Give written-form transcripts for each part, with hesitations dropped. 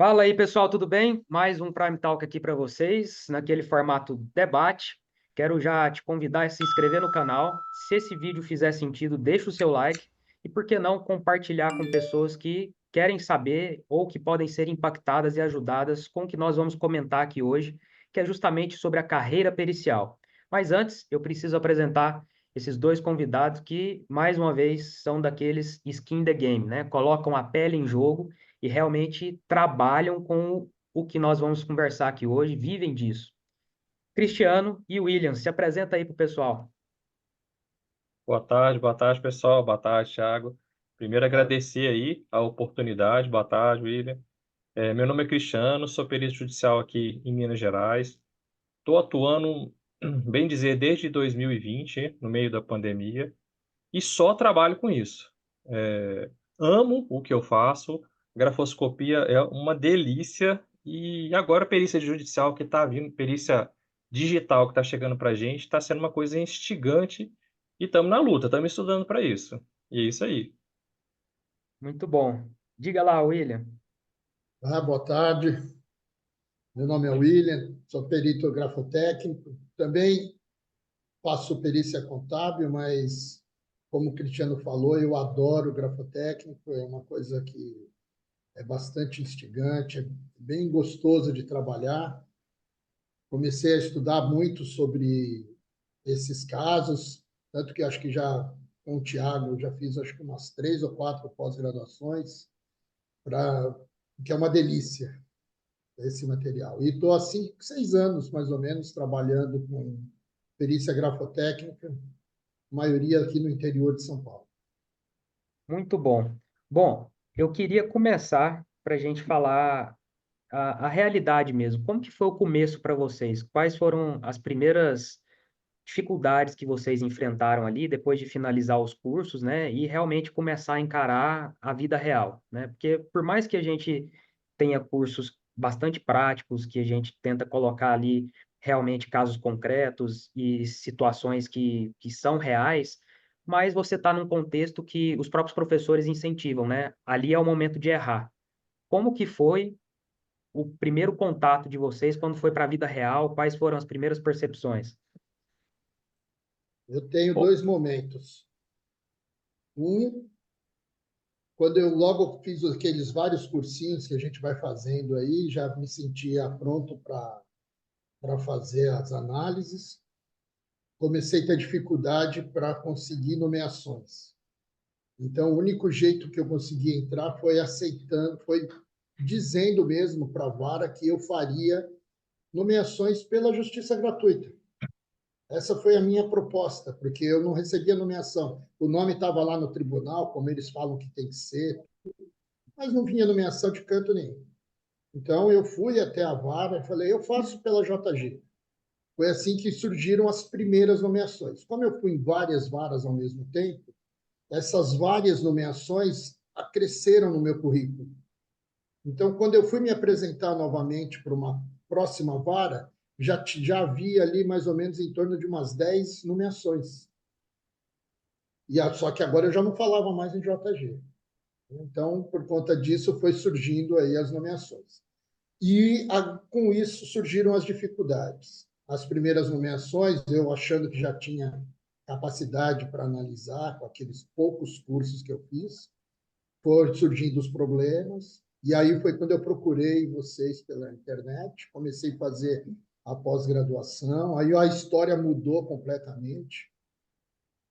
Fala aí, pessoal, tudo bem? Mais um Prime Talk aqui para vocês, naquele formato debate. Quero já te convidar a se inscrever no canal. Se esse vídeo fizer sentido, deixa o seu like e, por que não, compartilhar com pessoas que querem saber ou que podem ser impactadas e ajudadas com o que nós vamos comentar aqui hoje, que é justamente sobre a carreira pericial. Mas antes, eu preciso apresentar esses dois convidados que, mais uma vez, são daqueles skin the game, né? Colocam a pele em jogo e realmente trabalham com o que nós vamos conversar aqui hoje, vivem disso. Cristiano e William, se apresenta aí para o pessoal. Boa tarde, pessoal. Boa tarde, Thiago. Primeiro, agradecer aí a oportunidade. Boa tarde, William. Meu nome é Cristiano, sou perito judicial aqui em Minas Gerais. Estou atuando, bem dizer, desde 2020, no meio da pandemia, e só trabalho com isso. Amo o que eu faço, grafoscopia é uma delícia, e agora a perícia judicial que está vindo, perícia digital que está chegando para a gente, está sendo uma coisa instigante e estamos na luta, estamos estudando para isso. E é isso aí. Muito bom. Diga lá, William. Boa tarde. Meu nome é William, sou perito grafotécnico. Também faço perícia contábil, mas, como o Cristiano falou, eu adoro grafotécnico. É uma coisa que é bastante instigante, é bem gostoso de trabalhar. Comecei a estudar muito sobre esses casos, tanto que acho que já com o Tiago eu já fiz acho que umas 3 ou 4 pós-graduações, para que é uma delícia esse material. E estou há 5, 6 anos, mais ou menos, trabalhando com perícia grafotécnica, maioria aqui no interior de São Paulo. Muito bom. Bom, eu queria começar para a gente falar a realidade mesmo. Como que foi o começo para vocês? Quais foram as primeiras dificuldades que vocês enfrentaram ali depois de finalizar os cursos, né? E realmente começar a encarar a vida real, né? Porque por mais que a gente tenha cursos bastante práticos, que a gente tenta colocar ali realmente casos concretos e situações que são reais, mas você está num contexto que os próprios professores incentivam, né? Ali é o momento de errar. Como que foi o primeiro contato de vocês quando foi para a vida real? Quais foram as primeiras percepções? Eu tenho Pô, 2 momentos. Um, quando eu logo fiz aqueles vários cursinhos que a gente vai fazendo aí, já me sentia pronto para fazer as análises. Comecei a ter dificuldade para conseguir nomeações. Então, o único jeito que eu consegui entrar foi aceitando, foi dizendo mesmo para a vara que eu faria nomeações pela justiça gratuita. Essa foi a minha proposta, porque eu não recebia nomeação. O nome estava lá no tribunal, como eles falam que tem que ser, mas não vinha nomeação de canto nenhum. Então, eu fui até a vara e falei, eu faço pela JG. Foi assim que surgiram as primeiras nomeações. Como eu fui em várias varas ao mesmo tempo, essas várias nomeações acresceram no meu currículo. Então, quando eu fui me apresentar novamente para uma próxima vara, já havia ali mais ou menos em torno de umas 10 nomeações. Só que agora eu já não falava mais em JG. Então, por conta disso, foi surgindo aí as nomeações. Com isso surgiram as dificuldades. As primeiras nomeações, eu achando que já tinha capacidade para analisar com aqueles poucos cursos que eu fiz, foram surgindo os problemas, e aí foi quando eu procurei vocês pela internet, comecei a fazer a pós-graduação, aí a história mudou completamente,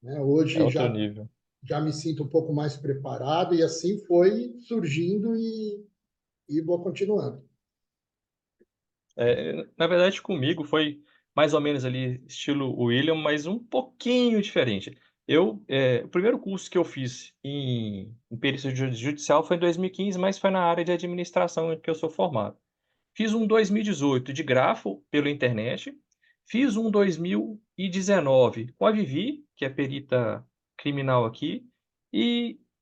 né? é Hoje outro já, nível. já me sinto um pouco mais preparado, e assim foi surgindo e vou continuando. Na verdade, comigo foi mais ou menos ali estilo William, mas um pouquinho diferente. O primeiro curso que eu fiz em perícia judicial foi em 2015, mas foi na área de administração em que eu sou formado. Fiz um 2018 de grafo pela internet, fiz um 2019 com a Vivi, que é perita criminal aqui,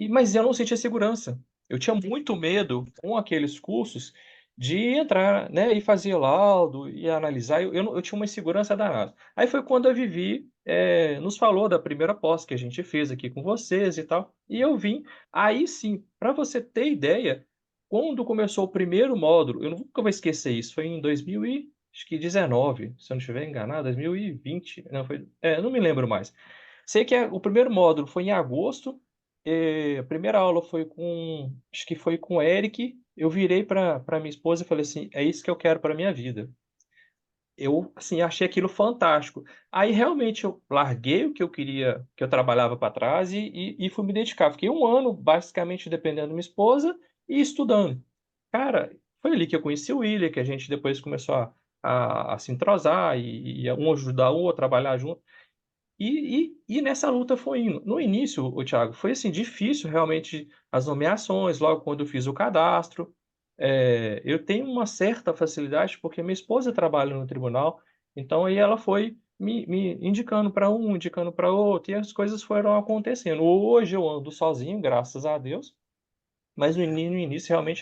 mas eu não sentia segurança. Eu tinha muito medo com aqueles cursos de entrar, né, e fazer laudo e analisar. Eu tinha uma insegurança danada. Aí foi quando a Vivi nos falou da primeira pós que a gente fez aqui com vocês e tal, e eu vim. Aí sim, para você ter ideia, quando começou o primeiro módulo, eu nunca vou esquecer isso, foi em 2019, se eu não estiver enganado, 2020, não, não me lembro mais. Sei que o primeiro módulo foi em agosto, a primeira aula foi acho que foi com o Eric, eu virei para minha esposa e falei assim, é isso que eu quero para minha vida. Eu, assim, achei aquilo fantástico. Aí, realmente, eu larguei o que eu queria, que eu trabalhava para trás e fui me dedicar. Fiquei um ano, basicamente, dependendo da minha esposa e estudando. Cara, foi ali que eu conheci o William, que a gente depois começou a se entrosar e um ajudar o outro, trabalhar junto. E nessa luta foi indo. No início, o Thiago, foi assim, difícil realmente as nomeações, logo quando eu fiz o cadastro. Eu tenho uma certa facilidade porque minha esposa trabalha no tribunal, então aí ela foi me indicando para um, indicando para outro, e as coisas foram acontecendo. Hoje eu ando sozinho, graças a Deus, mas no início realmente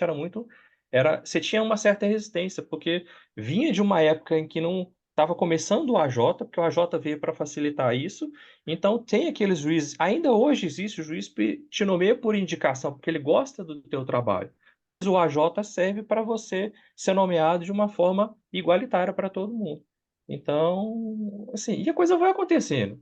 você tinha uma certa resistência, porque vinha de uma época em que não estava começando o AJ, porque o AJ veio para facilitar isso. Então tem aqueles juízes, ainda hoje existe o juiz que te nomeia por indicação, porque ele gosta do teu trabalho. Mas o AJ serve para você ser nomeado de uma forma igualitária para todo mundo. Então, assim, e a coisa vai acontecendo.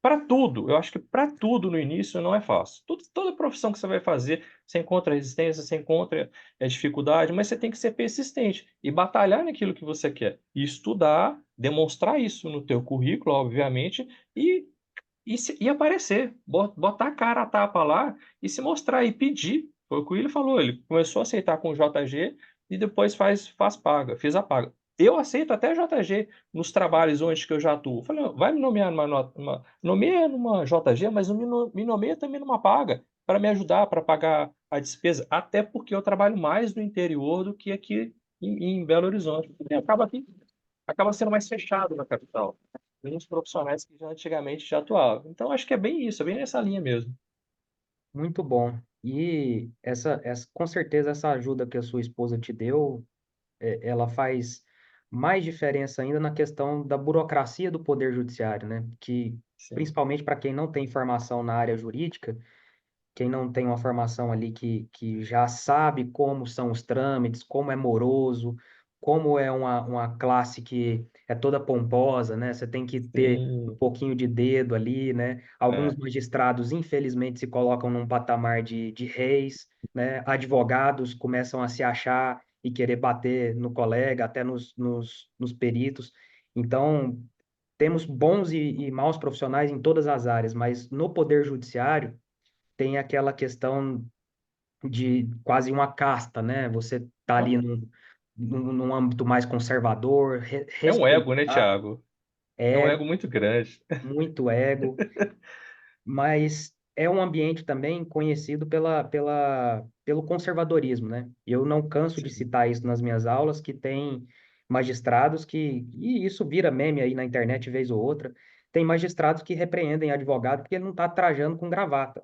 Para tudo, eu acho que para tudo no início não é fácil. Toda profissão que você vai fazer, você encontra resistência, você encontra dificuldade, mas você tem que ser persistente e batalhar naquilo que você quer. E estudar, demonstrar isso no teu currículo, obviamente, e aparecer, botar a cara a tapa lá e se mostrar e pedir. Foi o que ele falou, ele começou a aceitar com o JG e depois faz paga, fez a paga. Eu aceito até JG nos trabalhos onde que eu já atuo. Eu falei, "Não, vai me nomear nomeia numa JG, mas não me nomeia também numa paga, para me ajudar, para pagar a despesa, até porque eu trabalho mais no interior do que aqui em Belo Horizonte. Porque acaba sendo mais fechado na capital. Tem uns profissionais que já antigamente já atuavam. Então, acho que é bem isso, é bem nessa linha mesmo. Muito bom. E com certeza essa ajuda que a sua esposa te deu, ela faz mais diferença ainda na questão da burocracia do Poder Judiciário, né? Que, Sim. principalmente para quem não tem formação na área jurídica, quem não tem uma formação ali que já sabe como são os trâmites, como é moroso, como é uma classe que é toda pomposa, né? Você tem que ter um Sim, pouquinho de dedo ali, né? Alguns é, magistrados, infelizmente, se colocam num patamar de reis, né? Advogados começam a se achar e querer bater no colega, até nos peritos. Então, temos bons e maus profissionais em todas as áreas, mas no Poder Judiciário, tem aquela questão de quase uma casta, né? Você tá ali num âmbito mais conservador, é um ego, né, respeitar, Thiago? É um ego, ego muito grande. muito ego, mas é um ambiente também conhecido pelo conservadorismo, né? Eu não canso de Sim. citar isso nas minhas aulas, que tem magistrados e isso vira meme aí na internet vez ou outra, tem magistrados que repreendem advogado porque ele não está trajando com gravata.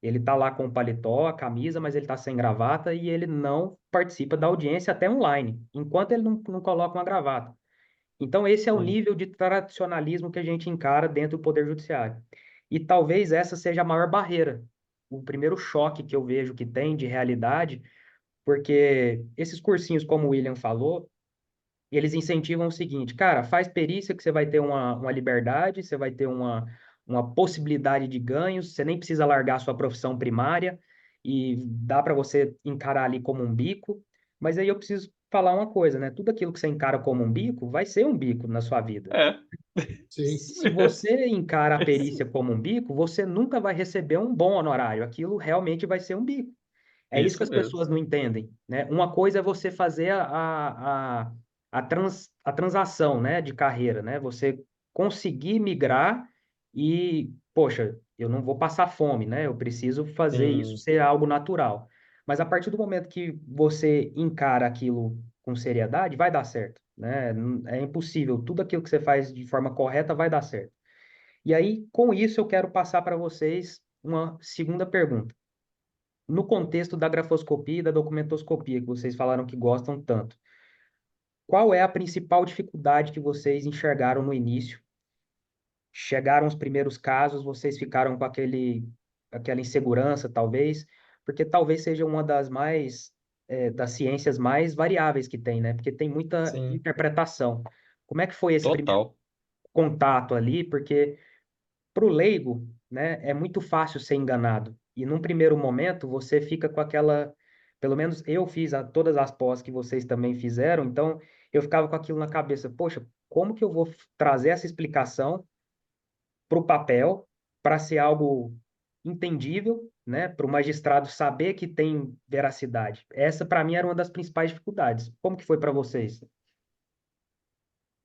Ele está lá com o paletó, a camisa, mas ele está sem gravata e ele não participa da audiência até online, enquanto ele não coloca uma gravata. Então, esse é o Sim. nível de tradicionalismo que a gente encara dentro do Poder Judiciário. E talvez essa seja a maior barreira, o primeiro choque que eu vejo que tem de realidade, porque esses cursinhos, como o William falou, eles incentivam o seguinte, cara, faz perícia que você vai ter uma liberdade, você vai ter uma possibilidade de ganhos, você nem precisa largar a sua profissão primária e dá para você encarar ali como um bico. Mas aí eu preciso falar uma coisa, né? Tudo aquilo que você encara como um bico vai ser um bico na sua vida. É, Sim. isso Se mesmo. você encara a Isso, perícia como um bico, você nunca vai receber um bom honorário. Aquilo realmente vai ser um bico. É isso que isso as mesmo. pessoas não entendem, né? Uma coisa é você fazer a transação, né, de carreira, né? Você conseguir migrar e, poxa, eu não vou passar fome, né? Eu preciso fazer isso Sim, ser algo natural. Mas a partir do momento que você encara aquilo com seriedade, vai dar certo, né? É impossível. Tudo aquilo que você faz de forma correta vai dar certo. E aí, com isso, eu quero passar para vocês uma segunda pergunta no contexto da grafoscopia e da documentoscopia, que vocês falaram que gostam tanto, qual é a principal dificuldade que vocês enxergaram no início? Chegaram os primeiros casos, vocês ficaram com aquela insegurança, talvez, porque talvez seja uma das mais das ciências mais variáveis que tem, né? Porque tem muita Sim, interpretação. Como é que foi esse primeiro total. contato ali? Porque para o leigo, né, é muito fácil ser enganado. E num primeiro momento você fica com aquela, pelo menos eu fiz todas as pós que vocês também fizeram, então eu ficava com aquilo na cabeça, poxa, como que eu vou trazer essa explicação para o papel para ser algo entendível, né, para o magistrado saber que tem veracidade? Essa para mim era uma das principais dificuldades. Como que foi para vocês?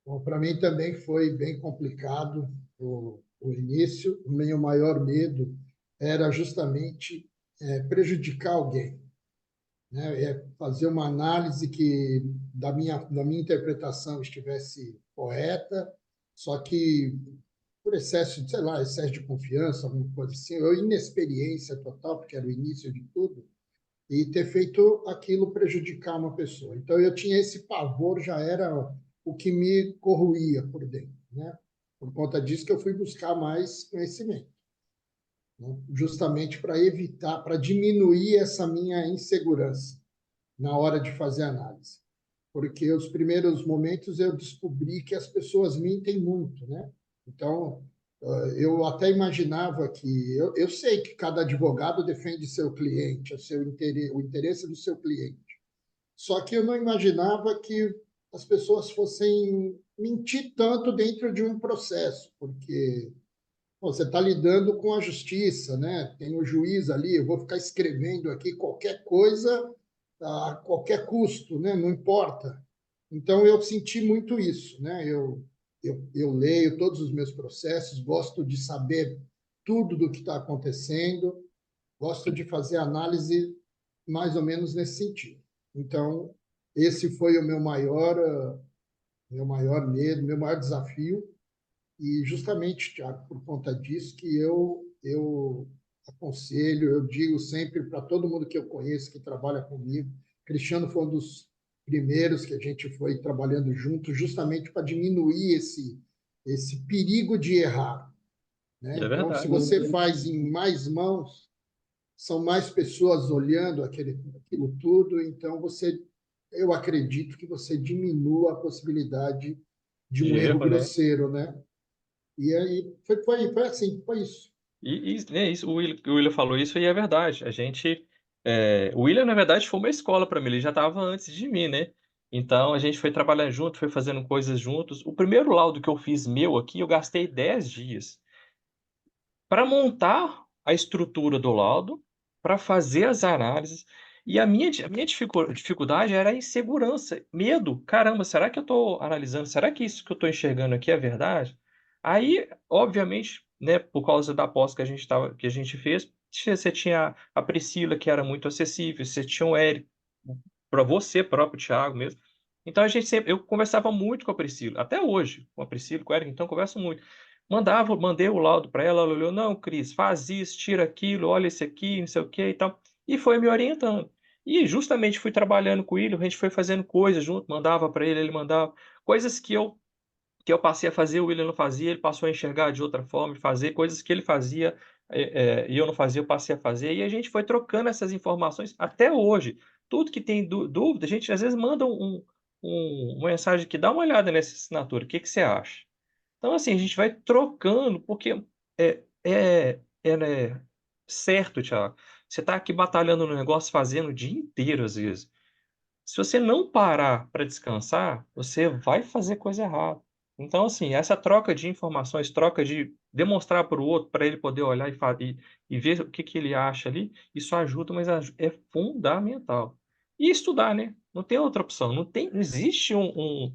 Bom, para mim também foi bem complicado o início. O meu maior medo era justamente prejudicar alguém, né? Fazer uma análise que da minha interpretação estivesse correta, só que por excesso de, sei lá, excesso de confiança, alguma coisa assim, ou inexperiência total, porque era o início de tudo, e ter feito aquilo prejudicar uma pessoa. Então eu tinha esse pavor, já era o que me corroía por dentro, né? Por conta disso que eu fui buscar mais conhecimento, né? Justamente para evitar, para diminuir essa minha insegurança na hora de fazer análise. Porque os primeiros momentos eu descobri que as pessoas mentem muito, né? Então, eu até imaginava que eu sei que cada advogado defende seu cliente, o interesse do seu cliente. Só que eu não imaginava que as pessoas fossem mentir tanto dentro de um processo, porque pô, você está lidando com a justiça, né? Tem o juiz ali, eu vou ficar escrevendo aqui qualquer coisa a qualquer custo, né? Não importa. Então eu senti muito isso, né? Eu leio todos os meus processos, gosto de saber tudo do que está acontecendo, gosto de fazer análise mais ou menos nesse sentido. Então esse foi o meu maior medo, meu maior desafio e justamente, Tiago, por conta disso que eu aconselho, eu digo sempre para todo mundo que eu conheço que trabalha comigo, Cristiano foi um dos primeiros que a gente foi trabalhando junto, justamente para diminuir esse perigo de errar, né? É Então, se verdade. você faz em mais mãos, são mais pessoas olhando aquilo tudo, então eu acredito que você diminua a possibilidade de De um erro erro, né? grosseiro, né? E aí foi assim, foi isso. E é isso, o William falou isso e é verdade. O William, na verdade, foi uma escola para mim, ele já estava antes de mim, né? Então a gente foi trabalhando junto, foi fazendo coisas juntos. O primeiro laudo que eu fiz meu aqui, eu gastei 10 dias para montar a estrutura do laudo, para fazer as análises. E a minha dificuldade era a insegurança, medo. Caramba, será que eu estou analisando? Será que isso que eu estou enxergando aqui é verdade? Aí, obviamente, né, por causa da pós que a gente fez, você tinha a Priscila, que era muito acessível, você tinha o Eric, para você próprio, Thiago mesmo. Então eu conversava muito com a Priscila, até hoje, com a Priscila, com o Eric, então eu converso muito. Mandei o laudo para ela, ela olhou, não, Cris, faz isso, tira aquilo, olha esse aqui, não sei o que e tal. E foi me orientando. E justamente fui trabalhando com ele, a gente foi fazendo coisas junto, mandava para ele, ele mandava. Coisas que eu passei a fazer, o William não fazia, ele passou a enxergar de outra forma, fazer coisas que ele fazia e eu não fazia, eu passei a fazer. E a gente foi trocando essas informações até hoje. Tudo que tem dúvida, a gente às vezes manda uma mensagem que dá uma olhada nessa assinatura, o que que você acha? Então, assim, a gente vai trocando, porque né, certo, Thiago. Você está aqui batalhando no negócio, fazendo o dia inteiro, às vezes. Se você não parar para descansar, você vai fazer coisa errada. Então, assim, essa troca de informações, troca de demonstrar para o outro, para ele poder olhar e ver o que que ele acha ali, isso ajuda, mas é fundamental. E estudar, né? Não tem outra opção. Não existe um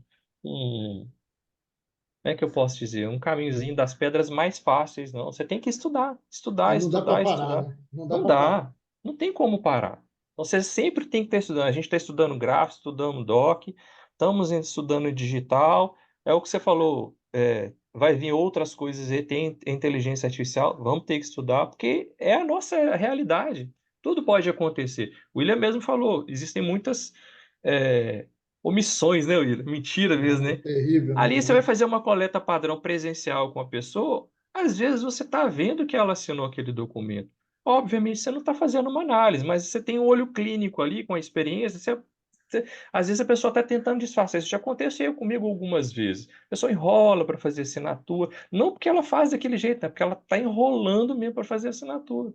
como é que eu posso dizer? Um caminhozinho das pedras mais fáceis, não. Você tem que estudar, estudar, Não dá para estudar, parar, estudar. né? Não dá Não para parar. dá, não tem como parar. Então, você sempre tem que estar estudando. A gente está estudando gráfico, estudando doc, estamos estudando digital. É o que você falou, vai vir outras coisas aí, tem inteligência artificial, vamos ter que estudar, porque é a nossa realidade. Tudo pode acontecer. O William mesmo falou, existem muitas omissões, né, William? Mentira mesmo, É né? terrível, Ali você vai né? fazer uma coleta padrão presencial com a pessoa, às vezes você está vendo que ela assinou aquele documento. Obviamente, você não está fazendo uma análise, mas você tem um olho clínico ali com a experiência. Às vezes a pessoa está tentando disfarçar. Isso já aconteceu comigo algumas vezes. A pessoa enrola para fazer assinatura, não porque ela faz daquele jeito, é porque ela está enrolando mesmo para fazer assinatura.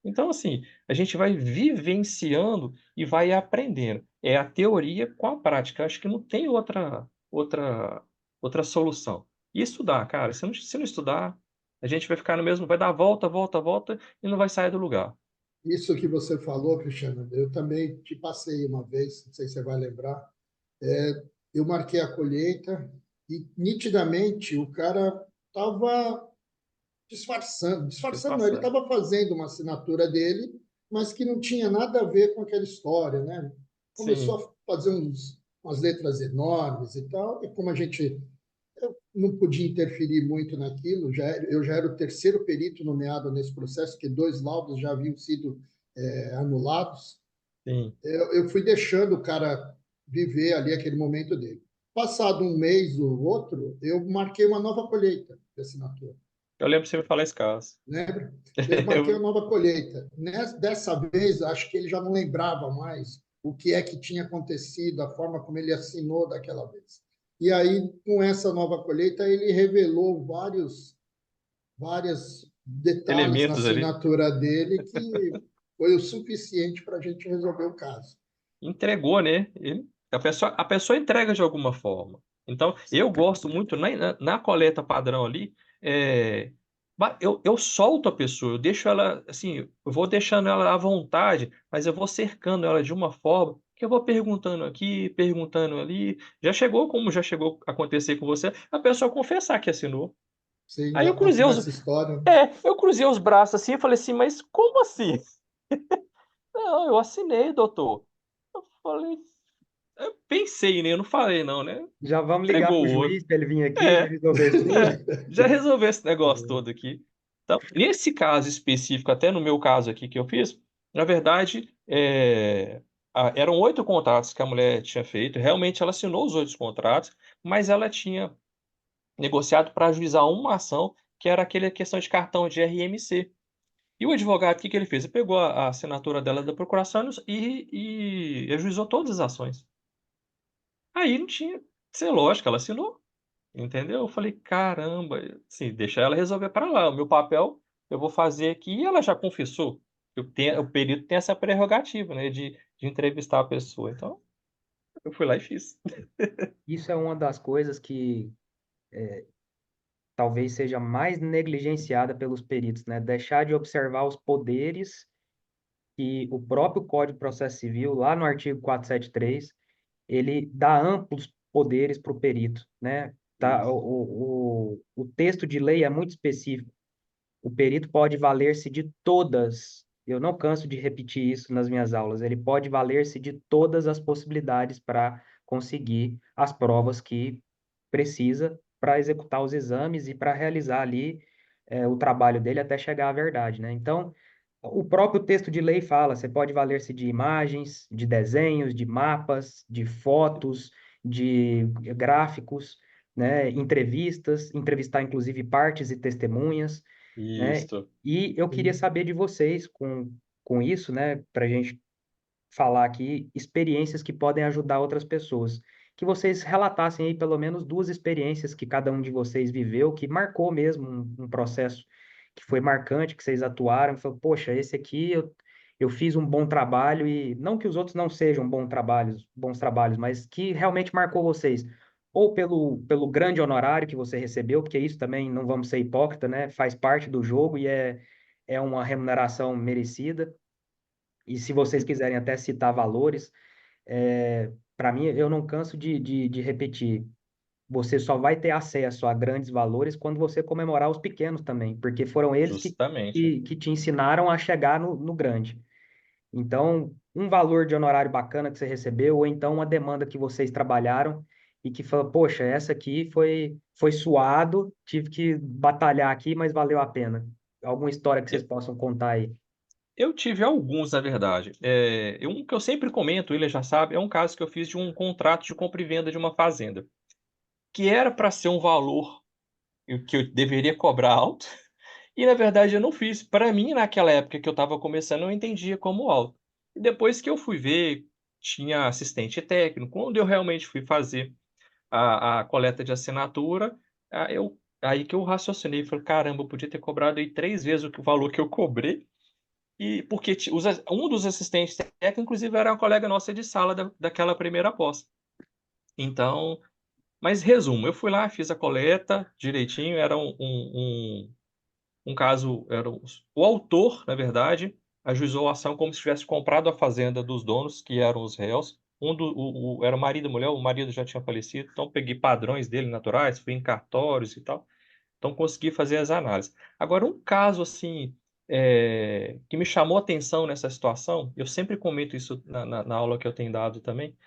Então, assim, a gente vai vivenciando e vai aprendendo. É a teoria com a prática. Acho que não tem outra solução. E estudar, cara. Se não estudar, a gente vai ficar no mesmo, vai dar volta, volta, volta e não vai sair do lugar. Isso que você falou, Cristiano, eu também te passei uma vez, não sei se você vai lembrar. Eu marquei a colheita e nitidamente o cara estava disfarçando não, ele Disfarçando. estava fazendo uma assinatura dele, mas que não tinha nada a ver com aquela história, né? Começou Sim, a fazer umas letras enormes e tal, e como eu não podia interferir muito naquilo, eu já era o terceiro perito nomeado nesse processo, que dois laudos já haviam sido anulados. sim. Eu fui deixando o cara viver ali aquele momento dele. Passado um mês ou outro, eu marquei uma nova colheita de assinatura. Eu lembro que você me falar esse caso. Lembra? Eu marquei uma nova colheita. Dessa vez, acho que ele já não lembrava mais o que é que tinha acontecido, a forma como ele assinou daquela vez. E aí, com essa nova colheita, ele revelou vários detalhes na Elementos ali. assinatura dele que foi o suficiente para a gente resolver o caso. Entregou, né? A pessoa entrega de alguma forma. Então, eu gosto muito, na coleta padrão ali, eu solto a pessoa, eu deixo ela, assim, eu vou deixando ela à vontade, mas eu vou cercando ela de uma forma que eu vou perguntando aqui, perguntando ali. Já chegou, como já chegou a acontecer com você, a pessoa confessar que assinou. Você Aí já eu cruzei contou os, essa história? eu cruzei os braços assim e falei assim, mas como assim? Não, eu assinei, doutor. Eu falei, eu pensei, né? Eu não falei, não, né? Já vamos ligar Entregou para o o outro. juiz para ele vir aqui e já É, resolver isso tudo? já resolveu esse negócio todo aqui. Então, nesse caso específico, até no meu caso aqui que eu fiz, na verdade, eram 8 contratos que a mulher tinha feito. Realmente, ela assinou os 8 contratos, mas ela tinha negociado para ajuizar uma ação que era aquela questão de cartão de RMC. E o advogado, o que que ele fez? Ele pegou a assinatura dela da procuração e ajuizou todas as ações. Aí não tinha que ser lógico, ela assinou, entendeu? Eu falei, caramba, assim, deixa ela resolver para lá. O meu papel eu vou fazer aqui e ela já confessou. O perito tem essa prerrogativa, né, de entrevistar a pessoa. Então, eu fui lá e fiz. Isso é uma das coisas que talvez seja mais negligenciada pelos peritos, né? Deixar de observar os poderes que o próprio Código de Processo Civil, lá no artigo 473, ele dá amplos poderes para o perito, né? Tá? Isso. O texto de lei é muito específico. O perito pode valer-se de todas, eu não canso de repetir isso nas minhas aulas, ele pode valer-se de todas as possibilidades para conseguir as provas que precisa para executar os exames e para realizar ali o trabalho dele até chegar à verdade, né? Então, o próprio texto de lei fala, você pode valer-se de imagens, de desenhos, de mapas, de fotos, de gráficos, né? Entrevistas, entrevistar inclusive partes e testemunhas, né? Isso. E eu queria Sim. saber de vocês com isso, né, para a gente falar aqui experiências que podem ajudar outras pessoas. Que vocês relatassem aí pelo menos duas experiências que cada um de vocês viveu, que marcou mesmo um processo que foi marcante, que vocês atuaram, e falou, poxa, esse aqui eu fiz um bom trabalho e não que os outros não sejam bons trabalhos, mas que realmente marcou vocês. Ou pelo grande honorário que você recebeu, porque isso também não vamos ser hipócrita, né? Faz parte do jogo e é uma remuneração merecida. E se vocês quiserem até citar valores, para mim, eu não canso de repetir. Você só vai ter acesso a grandes valores quando você comemorar os pequenos também, porque foram eles Justamente. que te ensinaram a chegar no grande. Então, um valor de honorário bacana que você recebeu, ou então uma demanda que vocês trabalharam e que falou, poxa, essa aqui foi suado, tive que batalhar aqui, mas valeu a pena. Alguma história que vocês possam contar aí? Eu tive alguns, na verdade. Um que eu sempre comento, ele já sabe, é um caso que eu fiz de um contrato de compra e venda de uma fazenda, que era para ser um valor que eu deveria cobrar alto, E, na verdade, eu não fiz. Para mim, naquela época que eu estava começando, eu entendia como alto. E depois que eu fui ver, tinha assistente técnico. Quando eu realmente fui fazer a coleta de assinatura, aí que eu raciocinei. Falei, caramba, eu podia ter cobrado aí 3 vezes o valor que eu cobrei. E porque um dos assistentes técnicos, inclusive, era uma colega nossa de sala daquela primeira pós. Então, mas resumo, eu fui lá, fiz a coleta direitinho, era um caso, o autor, na verdade, ajuizou a ação como se tivesse comprado a fazenda dos donos, que eram os réus. Era o marido e a mulher, o marido já tinha falecido, então peguei padrões dele naturais, fui em cartórios e tal, então consegui fazer as análises. Agora, um caso assim, que me chamou a atenção nessa situação, eu sempre comento isso na aula que eu tenho dado também,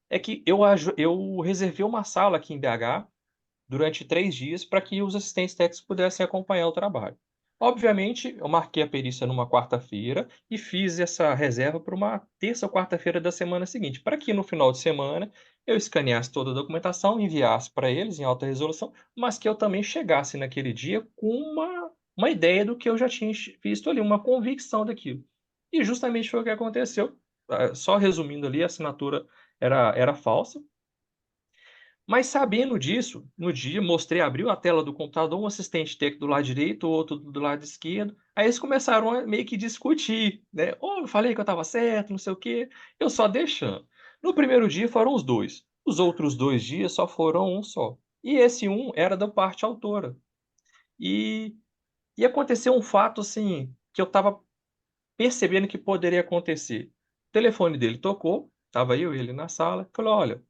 é que eu reservei uma sala aqui em BH durante 3 dias para que os assistentes técnicos pudessem acompanhar o trabalho. Obviamente, eu marquei a perícia numa quarta-feira e fiz essa reserva para uma terça ou quarta-feira da semana seguinte, para que no final de semana eu escaneasse toda a documentação, enviasse para eles em alta resolução, mas que eu também chegasse naquele dia com uma ideia do que eu já tinha visto ali, uma convicção daquilo. E justamente foi o que aconteceu. Só resumindo ali, a assinatura era falsa, mas sabendo disso, no dia mostrei, abriu a tela do computador, um assistente técnico do lado direito, outro do lado esquerdo. Aí eles começaram a meio que discutir, né? Oh, eu falei que eu estava certo, não sei o quê. Eu só deixando. No primeiro dia foram os dois. Os outros 2 dias só foram um só. E esse um era da parte autora. E, e aconteceu um fato assim que eu estava percebendo que poderia acontecer. O telefone dele tocou, estava eu e ele na sala, falou, olha,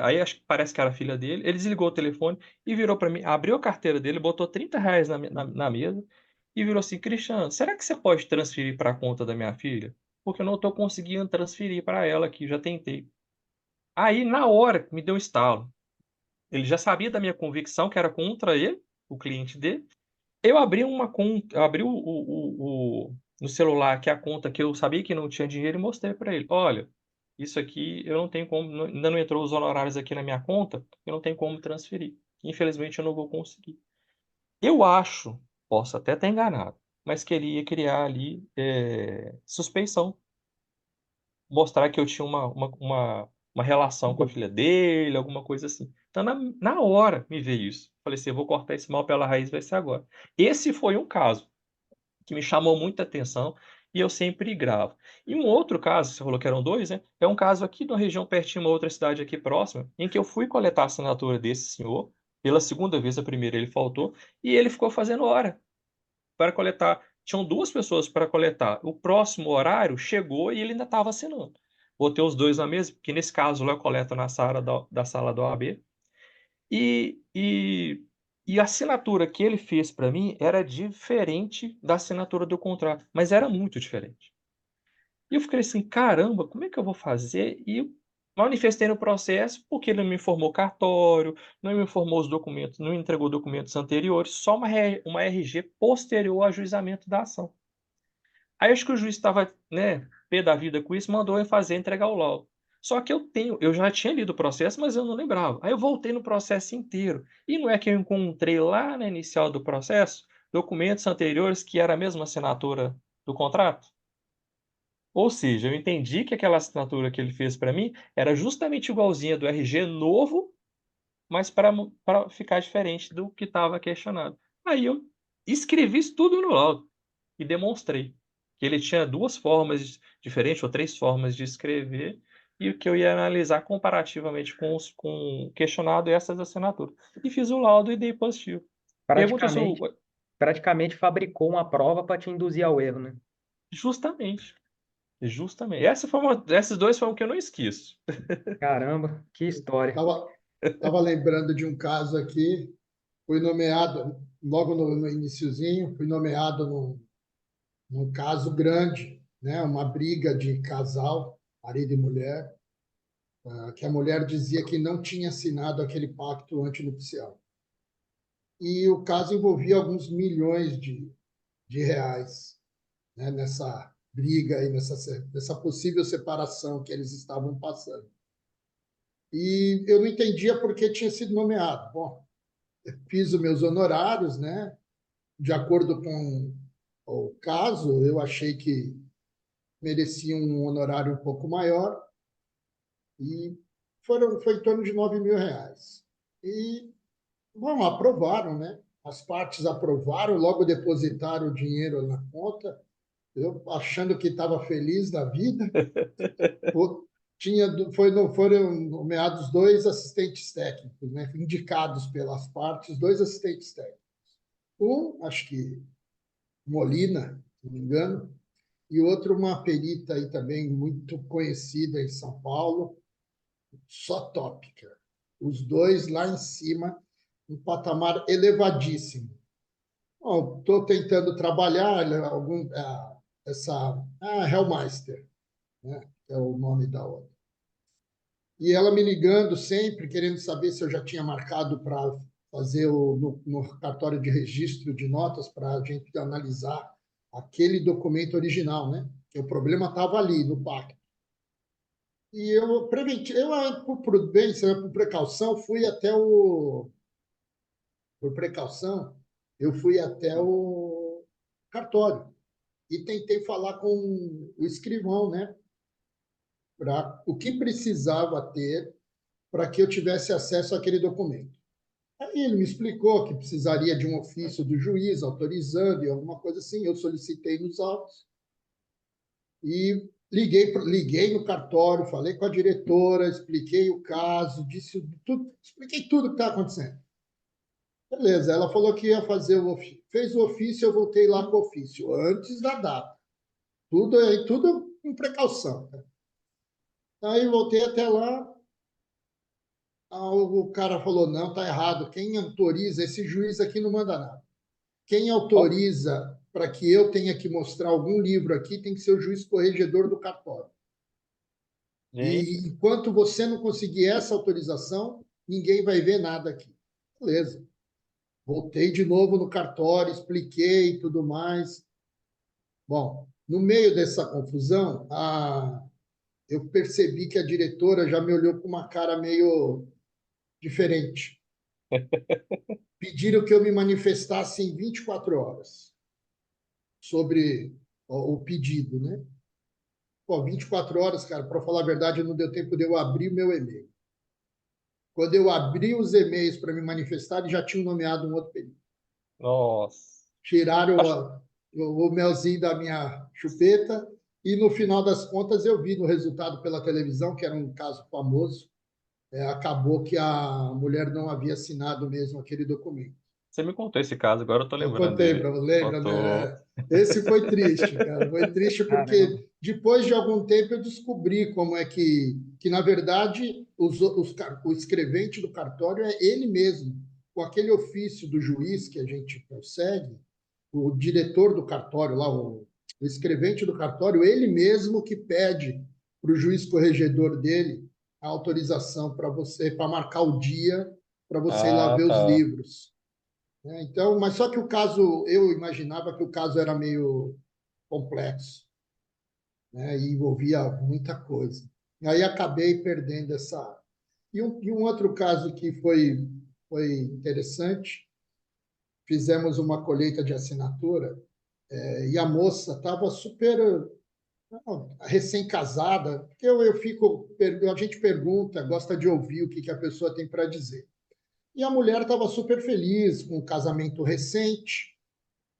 aí acho que parece que era a filha dele, ele desligou o telefone e virou para mim, abriu a carteira dele, botou R$ 30 na mesa e virou assim, Cristiano, será que você pode transferir para a conta da minha filha? Porque eu não estou conseguindo transferir para ela aqui, já tentei. Aí, na hora, me deu um estalo. Ele já sabia da minha convicção que era contra ele, o cliente dele, eu abri uma conta, eu abri no celular que é a conta que eu sabia que não tinha dinheiro e mostrei para ele. Olha, isso aqui eu não tenho como, ainda não entrou os honorários aqui na minha conta, eu não tenho como transferir. Infelizmente eu não vou conseguir. Eu acho, posso até estar enganado, mas queria criar ali suspeição, mostrar que eu tinha uma relação com a filha dele, alguma coisa assim. Então, na hora me veio isso. Falei assim, eu vou cortar esse mal pela raiz, vai ser agora. Esse foi um caso que me chamou muita atenção e eu sempre gravo. E um outro caso, você falou que eram dois, né? É um caso aqui na região pertinho, uma outra cidade aqui próxima, em que eu fui coletar a assinatura desse senhor, pela segunda vez, a primeira ele faltou, e ele ficou fazendo hora para coletar. Tinham duas pessoas para coletar. O próximo horário chegou e ele ainda estava assinando. Botei os dois na mesa, porque nesse caso lá eu coleto na sala da sala da OAB. E, e, e a assinatura que ele fez para mim era diferente da assinatura do contrato, mas era muito diferente. E eu fiquei assim, caramba, como é que eu vou fazer? E eu manifestei no processo porque ele não me informou cartório, não me informou os documentos, não entregou documentos anteriores, só uma RG posterior ao ajuizamento da ação. Aí acho que o juiz estava, né, pé da vida com isso, mandou eu fazer, entregar o laudo. Só que eu já tinha lido o processo, mas eu não lembrava. Aí eu voltei no processo inteiro. E não é que eu encontrei lá na inicial do processo documentos anteriores que era a mesma assinatura do contrato? Ou seja, eu entendi que aquela assinatura que ele fez para mim era justamente igualzinha do RG novo, mas para ficar diferente do que estava questionado. Aí eu escrevi isso tudo no laudo e demonstrei que ele tinha duas formas diferentes, ou três formas de escrever, e que eu ia analisar comparativamente com o questionado e essas assinaturas. E fiz o laudo e dei positivo. Pergunta se eu... Praticamente, praticamente fabricou uma prova para te induzir ao erro, né? Justamente, justamente. Esses dois foram o que eu não esqueço. Caramba, que história. Estava tava lembrando de um caso aqui, fui nomeado, logo no iniciozinho, fui nomeado num caso grande, né? Uma briga de casal, marido e mulher, que a mulher dizia que não tinha assinado aquele pacto antinupcial. E o caso envolvia alguns milhões de reais, né? Nessa briga e nessa possível separação que eles estavam passando. E eu não entendia por que tinha sido nomeado. Bom, fiz os meus honorários, né? de acordo com o caso, eu achei que merecia um honorário um pouco maior e foi em torno de R$ 9.000. E, bom, aprovaram, né? As partes aprovaram, logo depositaram o dinheiro na conta, eu achando que estava feliz da vida. Foram nomeados dois assistentes técnicos, né? Indicados pelas partes, dois assistentes técnicos. Um, acho que Molina, se não me engano, e outro, uma perita aí também muito conhecida em São Paulo, só tópica. Os dois lá em cima, um patamar elevadíssimo. Estou tentando trabalhar Hellmeister, né? É o nome da outra. E ela me ligando sempre, querendo saber se eu já tinha marcado para fazer no cartório de registro de notas para a gente analisar aquele documento original, né? Que o problema estava ali no pacto. E por prudência, por precaução, por precaução, eu fui até o cartório e tentei falar com o escrivão, né? Para o que precisava ter para que eu tivesse acesso àquele documento. Aí ele me explicou que precisaria de um ofício do juiz autorizando e alguma coisa assim. Eu solicitei nos autos e liguei no cartório, falei com a diretora, expliquei o caso, disse tudo, expliquei tudo o que está acontecendo. Beleza, ela falou que ia fazer o ofício. Fez o ofício, eu voltei lá com o ofício, antes da data. Tudo com precaução. Né? Aí voltei até lá, o cara falou, não, está errado. Quem autoriza, esse juiz aqui não manda nada. Quem Ó, autoriza para que eu tenha que mostrar algum livro aqui tem que ser o juiz corregedor do cartório. gente, E enquanto você não conseguir essa autorização, ninguém vai ver nada aqui. Beleza. Voltei de novo no cartório, expliquei tudo mais. Bom, no meio dessa confusão, eu percebi que a diretora já me olhou com uma cara meio diferente. Pediram que eu me manifestasse em 24 horas sobre o pedido, né? Pô, 24 horas, cara, para falar a verdade, não deu tempo de eu abrir o meu e-mail. Quando eu abri os e-mails para me manifestar, eles já tinham nomeado um outro período. nossa. Tiraram Acho- o melzinho da minha chupeta e, no final das contas, eu vi no resultado pela televisão, que era um caso famoso, acabou que a mulher não havia assinado mesmo aquele documento. Você me contou esse caso, agora eu tô Eu lembrando contei dele. para você, lembra, Contou. né? Esse foi triste, cara. Foi triste Caramba. porque depois de algum tempo eu descobri como é que na verdade, o escrevente do cartório é ele mesmo. Com aquele ofício do juiz que a gente consegue, o diretor do cartório, lá, o escrevente do cartório, ele mesmo que pede para o juiz corregedor dele a autorização para marcar o dia, para você ir lá Ah, ver os tá. livros. Né? Então, mas só que o caso, eu imaginava que o caso era meio complexo, né? E envolvia muita coisa. E aí acabei perdendo essa. E um outro caso que foi interessante, fizemos uma colheita de assinatura e a moça estava super recém-casada, porque a gente pergunta, gosta de ouvir o que a pessoa tem para dizer. E a mulher estava super feliz com o casamento recente,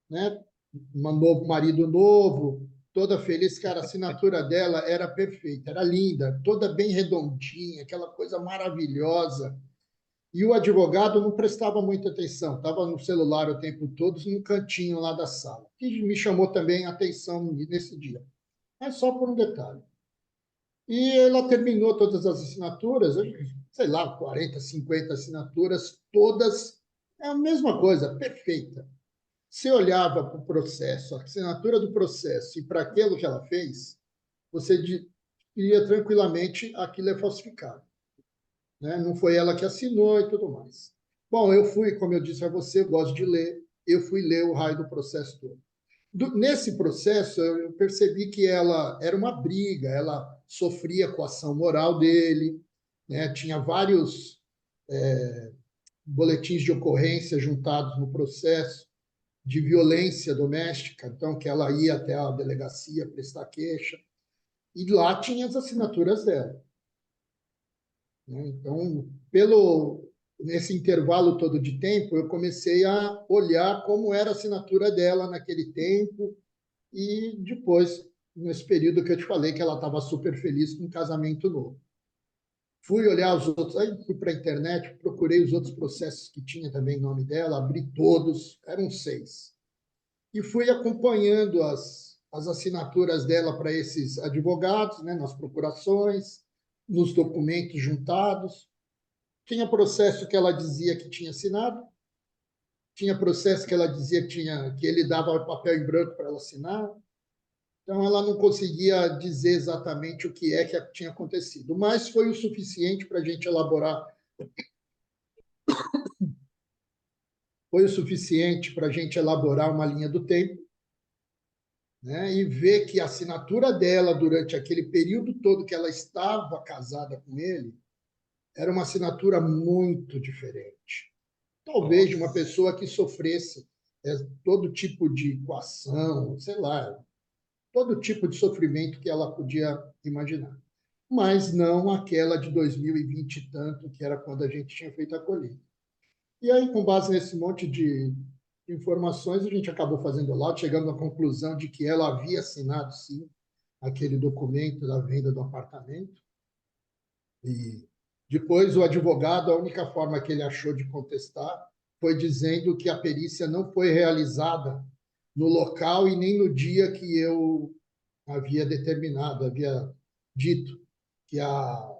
né? Um novo marido novo, toda feliz, cara, a assinatura dela era perfeita, era linda, toda bem redondinha, aquela coisa maravilhosa. E o advogado não prestava muita atenção, estava no celular o tempo todo, no cantinho lá da sala. Que me chamou também a atenção nesse dia, mas só por um detalhe. E ela terminou todas as assinaturas, sei lá, 40, 50 assinaturas, todas é a mesma coisa, perfeita. Você olhava para o processo, a assinatura do processo e para aquilo que ela fez, você diria tranquilamente aquilo é falsificado. Né? Não foi ela que assinou e tudo mais. Bom, eu fui, como eu disse a você, eu gosto de ler, eu fui ler o raio do processo todo. Nesse processo, eu percebi que ela era uma briga, ela sofria coação moral dele, né? Tinha vários boletins de ocorrência juntados no processo. de violência doméstica, então que ela ia até a delegacia prestar queixa, e lá tinha as assinaturas dela, né? Então, nesse intervalo todo de tempo, eu comecei a olhar como era a assinatura dela naquele tempo e depois, nesse período que eu te falei que ela estava super feliz com um casamento novo. Fui olhar os outros, aí fui para a internet, procurei os outros processos que tinha também em nome dela, abri todos, eram 6. E fui acompanhando as assinaturas dela para esses advogados, né, nas procurações, nos documentos juntados. Tinha processo que ela dizia que tinha assinado, tinha processo que ela dizia que ele dava o papel em branco para ela assinar. Então, ela não conseguia dizer exatamente o que é que tinha acontecido, mas foi o suficiente para a gente elaborar, foi o suficiente para a gente elaborar uma linha do tempo, né, e ver que a assinatura dela durante aquele período todo que ela estava casada com ele era uma assinatura muito diferente. Talvez de uma Nossa. pessoa que sofresse todo tipo de coação, sei lá, todo tipo de sofrimento que ela podia imaginar. Mas não aquela de 2020 e tanto, que era quando a gente tinha feito a colheita. E aí, com base nesse monte de informações, a gente acabou fazendo o laudo, chegando à conclusão de que ela havia assinado, sim, aquele documento da venda do apartamento. E depois o advogado, a única forma que ele achou de contestar foi dizendo que a perícia não foi realizada no local e nem no dia que eu havia determinado, havia dito que a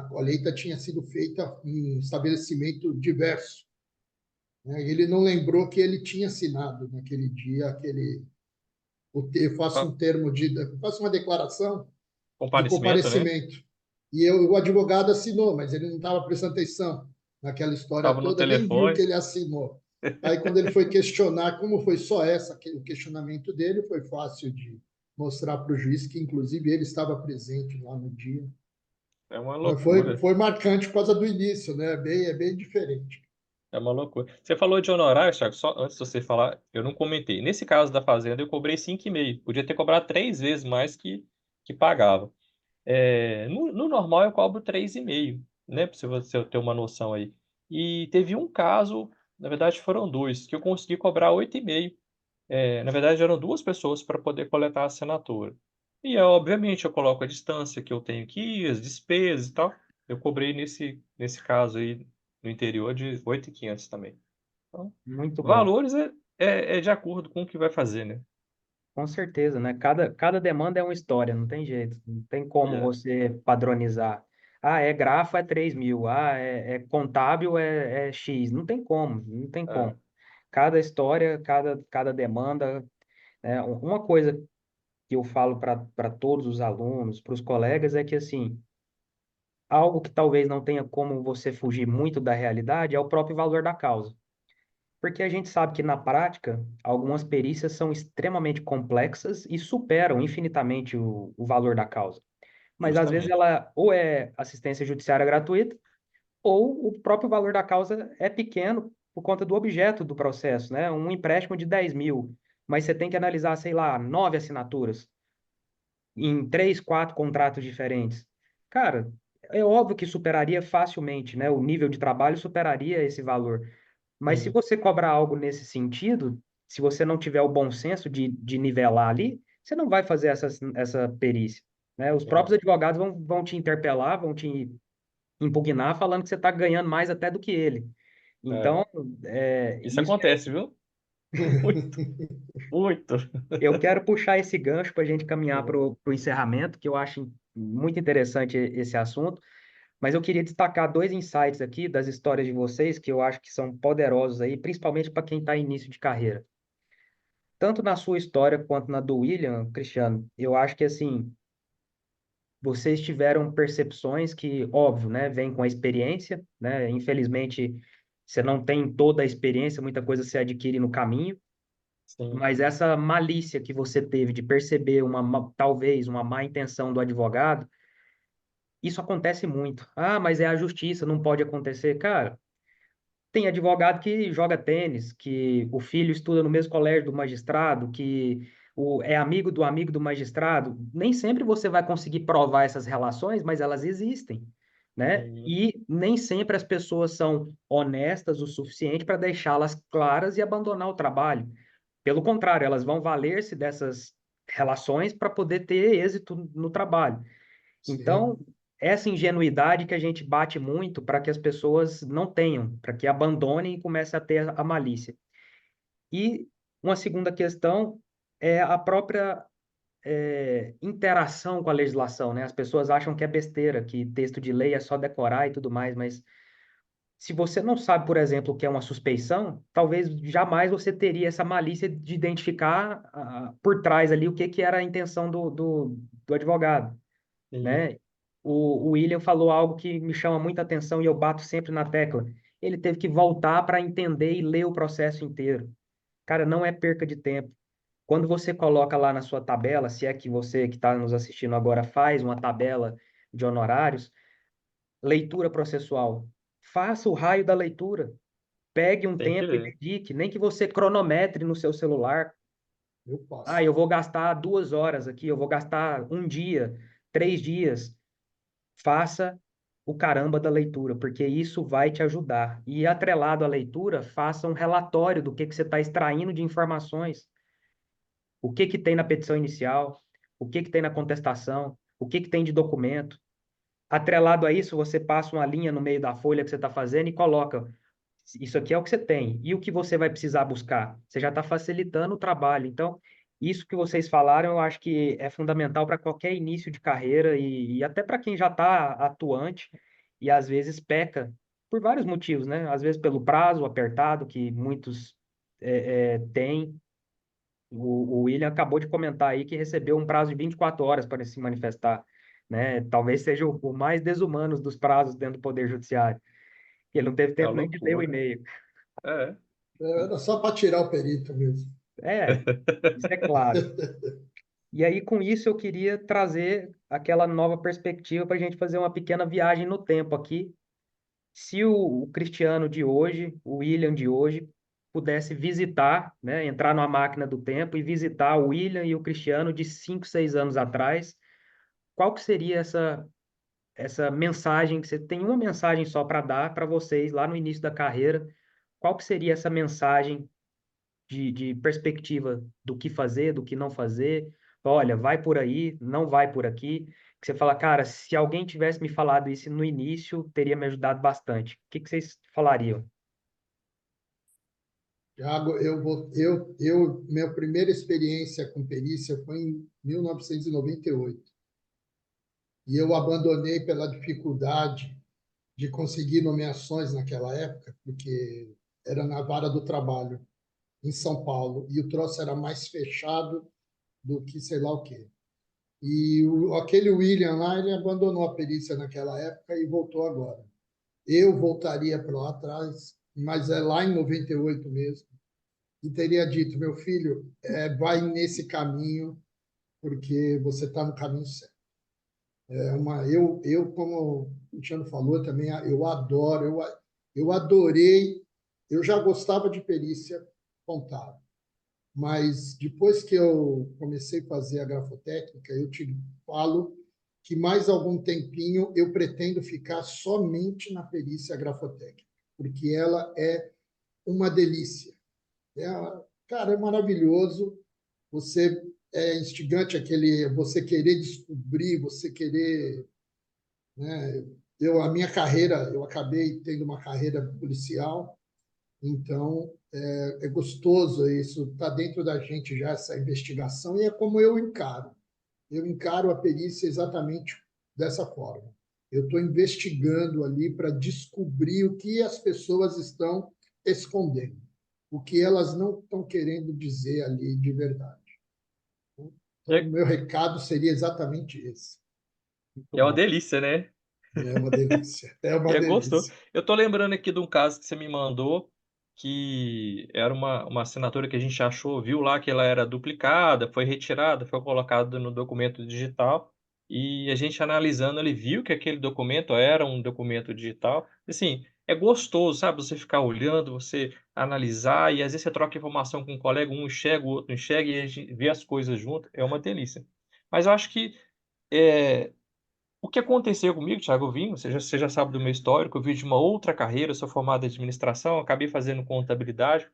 colheita tinha sido feita em estabelecimento diverso, né? Ele não lembrou que ele tinha assinado naquele dia eu faço Ah, um termo faço uma declaração de comparecimento, né? comparecimento. O advogado assinou, mas ele não estava prestando atenção naquela história Tava no toda, nem viu que telefone. ele assinou. Aí, quando ele foi questionar, como foi só o questionamento dele, foi fácil de mostrar para o juiz que, inclusive, ele estava presente lá no dia. É uma Mas foi, loucura. foi marcante por causa do início, né? É bem diferente. É uma loucura. Você falou de honorário, Thiago, só antes de você falar, eu não comentei. Nesse caso da Fazenda, eu cobrei 5,5. Podia ter cobrado 3 vezes mais que pagava. No normal, eu cobro 3,5, né? Para você ter uma noção aí. E teve um caso, na verdade foram dois, que eu consegui cobrar 8,5. Na verdade, eram duas pessoas para poder coletar a assinatura. E, obviamente, eu coloco a distância que eu tenho que ir, as despesas e tal. Eu cobrei nesse caso aí no interior de 8.500 também. Então, Muito bom. valores é de acordo com o que vai fazer, né? Com certeza, né? Cada demanda é uma história, não tem jeito. Não tem como É, você padronizar. Ah, é grafo, é 3.000. Ah, é contábil, é X. Não tem como, não tem é, como. Cada história, cada demanda, né? Uma coisa que eu falo para todos os alunos, para os colegas, é que, assim, algo que talvez não tenha como você fugir muito da realidade é o próprio valor da causa. Porque a gente sabe que, na prática, algumas perícias são extremamente complexas e superam infinitamente o valor da causa. Mas, às vezes, justamente. ela ou é assistência judiciária gratuita, ou o próprio valor da causa é pequeno por conta do objeto do processo, né? Um empréstimo de 10.000, mas você tem que analisar, sei lá, 9 assinaturas em 3, 4 contratos diferentes. Cara, é óbvio que superaria facilmente, né? O nível de trabalho superaria esse valor. Mas se Sim, você cobrar algo nesse sentido, se você não tiver o bom senso de nivelar ali, você não vai fazer essa perícia, né? Os é, próprios advogados vão te interpelar, vão te impugnar, falando que você está ganhando mais até do que ele. é. Então, Isso isso acontece, viu? Muito, muito. eu quero puxar esse gancho para a gente caminhar para É, o encerramento, que eu acho muito interessante esse assunto. Mas eu queria destacar dois insights aqui das histórias de vocês que eu acho que são poderosos aí, principalmente para quem está em início de carreira. Tanto na sua história quanto na do William, Cristiano, eu acho que assim, vocês tiveram percepções que, óbvio, né, vem com a experiência, né? Infelizmente, você não tem toda a experiência, muita coisa se adquire no caminho, sim. mas essa malícia que você teve de perceber talvez uma má intenção do advogado, isso acontece muito. Ah, mas é a justiça, não pode acontecer. Cara, Tem advogado que joga tênis, que o filho estuda no mesmo colégio do magistrado, que é amigo do magistrado. Nem sempre você vai conseguir provar essas relações, mas elas existem, né? Uhum. E nem sempre as pessoas são honestas o suficiente para deixá-las claras e abandonar o trabalho. Pelo contrário, elas vão valer-se dessas relações para poder ter êxito no trabalho. Sim, Então, essa ingenuidade que a gente bate muito para que as pessoas não tenham, para que abandonem e comecem a ter a malícia. E uma segunda questão é a própria interação com a legislação, né? As pessoas acham que é besteira, que texto de lei é só decorar e tudo mais, mas se você não sabe, por exemplo, o que é uma suspeição, talvez jamais você teria essa malícia de identificar por trás ali o que, que era a intenção do advogado, Sim. né? O William falou algo que me chama muita atenção e eu bato sempre na tecla. Ele teve que voltar para entender e ler o processo inteiro. Cara, não é perca de tempo. Quando você coloca lá na sua tabela, se é que você que está nos assistindo agora faz uma tabela de honorários, leitura processual, faça o raio da leitura. Pegue um Tem que tempo e ler. dedique, nem que você cronometre no seu celular. eu Ah, posso. eu vou gastar 2 horas aqui, eu vou gastar um dia, 3 dias. Faça o caramba da leitura, porque isso vai te ajudar. E atrelado à leitura, faça um relatório do que você está extraindo de informações. O que que tem na petição inicial, o que que tem na contestação, o que que tem de documento. Atrelado a isso, você passa uma linha no meio da folha que você está fazendo e coloca: isso aqui é o que você tem. E o que você vai precisar buscar? Você já está facilitando o trabalho. Então, isso que vocês falaram, eu acho que é fundamental para qualquer início de carreira e até para quem já está atuante e às vezes peca por vários motivos, né? Às vezes pelo prazo apertado que muitos têm. O William acabou de comentar aí que recebeu um prazo de 24 horas para se manifestar, né? Talvez seja o mais desumano dos prazos dentro do Poder Judiciário. Ele não teve É uma tempo nem de ler o loucura. e-mail. É. Era só para tirar o perito mesmo. É, isso é claro. E aí, com isso, eu queria trazer aquela nova perspectiva para a gente fazer uma pequena viagem no tempo aqui. Se o Cristiano de hoje, o William de hoje, pudesse visitar, né, entrar numa máquina do tempo e visitar o William e o Cristiano de 5, 6 anos atrás, qual que seria essa mensagem que você tem uma mensagem só para dar para vocês lá no início da carreira? Qual que seria essa mensagem de perspectiva do que fazer, do que não fazer? Olha, vai por aí, não vai por aqui. Que você fala, cara, se alguém tivesse me falado isso no início, teria me ajudado bastante. O que que vocês falariam? Tiago, minha primeira experiência com perícia foi em 1998 e eu abandonei pela dificuldade de conseguir nomeações naquela época, porque era na vara do trabalho em São Paulo e o troço era mais fechado do que sei lá o quê. E aquele William lá, ele abandonou a perícia naquela época e voltou agora. Eu voltaria para lá atrás, mas é lá em 98 mesmo, e teria dito, meu filho, vai nesse caminho, porque você está no caminho certo. Como o Cristiano falou também, eu adoro, eu adorei, eu já gostava de perícia contábil, mas depois que eu comecei a fazer a grafotécnica, eu te falo que mais algum tempinho eu pretendo ficar somente na perícia grafotécnica, porque ela é uma delícia. É, cara, é maravilhoso. Você é instigante você querer descobrir, você querer, né? A minha carreira, eu acabei tendo uma carreira policial, então é gostoso isso, está dentro da gente já essa investigação e é como eu encaro. Eu encaro a perícia exatamente dessa forma. Eu estou investigando ali para descobrir o que as pessoas estão escondendo, o que elas não estão querendo dizer ali de verdade. Então, o É, meu recado seria exatamente esse. Muito é uma bom. delícia, né? É uma delícia. É uma É gostoso. delícia. Eu tô lembrando aqui de um caso que você me mandou, que era uma assinatura que a gente achou, viu lá que ela era duplicada, foi retirada, foi colocada no documento digital, e a gente analisando, ele viu que aquele documento era um documento digital. Assim, é gostoso, sabe? Você ficar olhando, você analisar, e às vezes você troca informação com um colega, um enxerga, o outro enxerga, e a gente vê as coisas junto, é uma delícia. Mas eu acho que é, o que aconteceu comigo, Thiago, eu vim, você já sabe do meu histórico, eu vim de uma outra carreira, eu sou formado em administração, acabei fazendo contabilidade,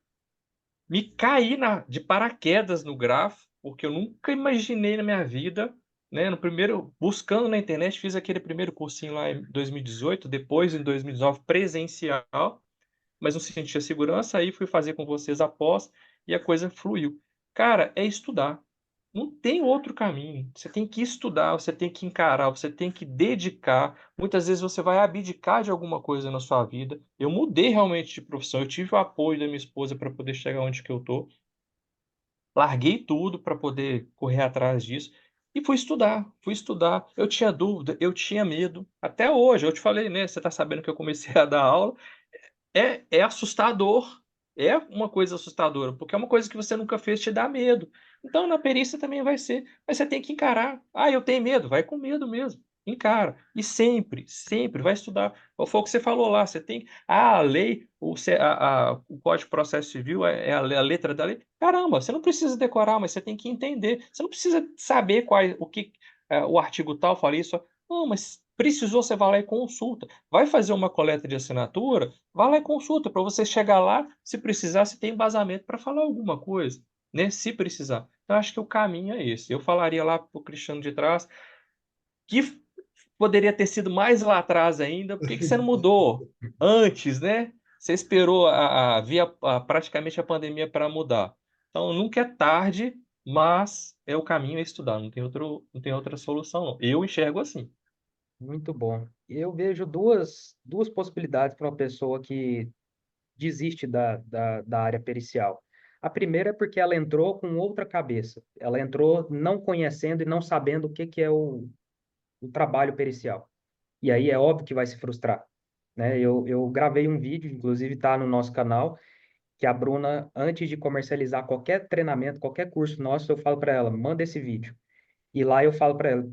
me caí de paraquedas no grafo, porque eu nunca imaginei na minha vida, né? No primeiro, buscando na internet, fiz aquele primeiro cursinho lá em 2018, depois em 2019 presencial, mas não sentia segurança, aí fui fazer com vocês após e a coisa fluiu. Cara, é estudar. Não tem outro caminho. Você tem que estudar, você tem que encarar, você tem que dedicar. Muitas vezes você vai abdicar de alguma coisa na sua vida. Eu mudei realmente de profissão, eu tive o apoio da minha esposa para poder chegar onde que eu tô. Larguei tudo para poder correr atrás disso e fui estudar, fui estudar. Eu tinha dúvida, eu tinha medo. Até hoje, eu te falei, né? Você está sabendo que eu comecei a dar aula. É assustador. É uma coisa assustadora, porque é uma coisa que você nunca fez, te dá medo. Então, na perícia também vai ser. Mas você tem que encarar. Ah, eu tenho medo. Vai com medo mesmo. Encara. E sempre, sempre vai estudar. Foi o que você falou lá. Você tem. Ah, a lei, o Código de Processo Civil é a letra da lei. Caramba, você não precisa decorar, mas você tem que entender. Você não precisa saber o que o artigo tal fala isso. Não, mas precisou, você vai lá e consulta. Vai fazer uma coleta de assinatura? Vá lá e consulta para você chegar lá, se precisar, se tem embasamento para falar alguma coisa, né? Se precisar. Então, acho que o caminho é esse. Eu falaria lá para o Cristiano de trás que poderia ter sido mais lá atrás ainda. Por que que você não mudou antes, né? Você esperou praticamente a pandemia para mudar. Então, nunca é tarde, mas é o caminho é estudar. Não tem outra solução, não. Eu enxergo assim. Muito bom. Eu vejo duas possibilidades para uma pessoa que desiste da área pericial. A primeira é porque ela entrou com outra cabeça. Ela entrou não conhecendo e não sabendo o que que é o trabalho pericial. E aí é óbvio que vai se frustrar, né? Eu gravei um vídeo, inclusive está no nosso canal, que a Bruna, antes de comercializar qualquer treinamento, qualquer curso nosso, eu falo para ela, manda esse vídeo. E lá eu falo para ela,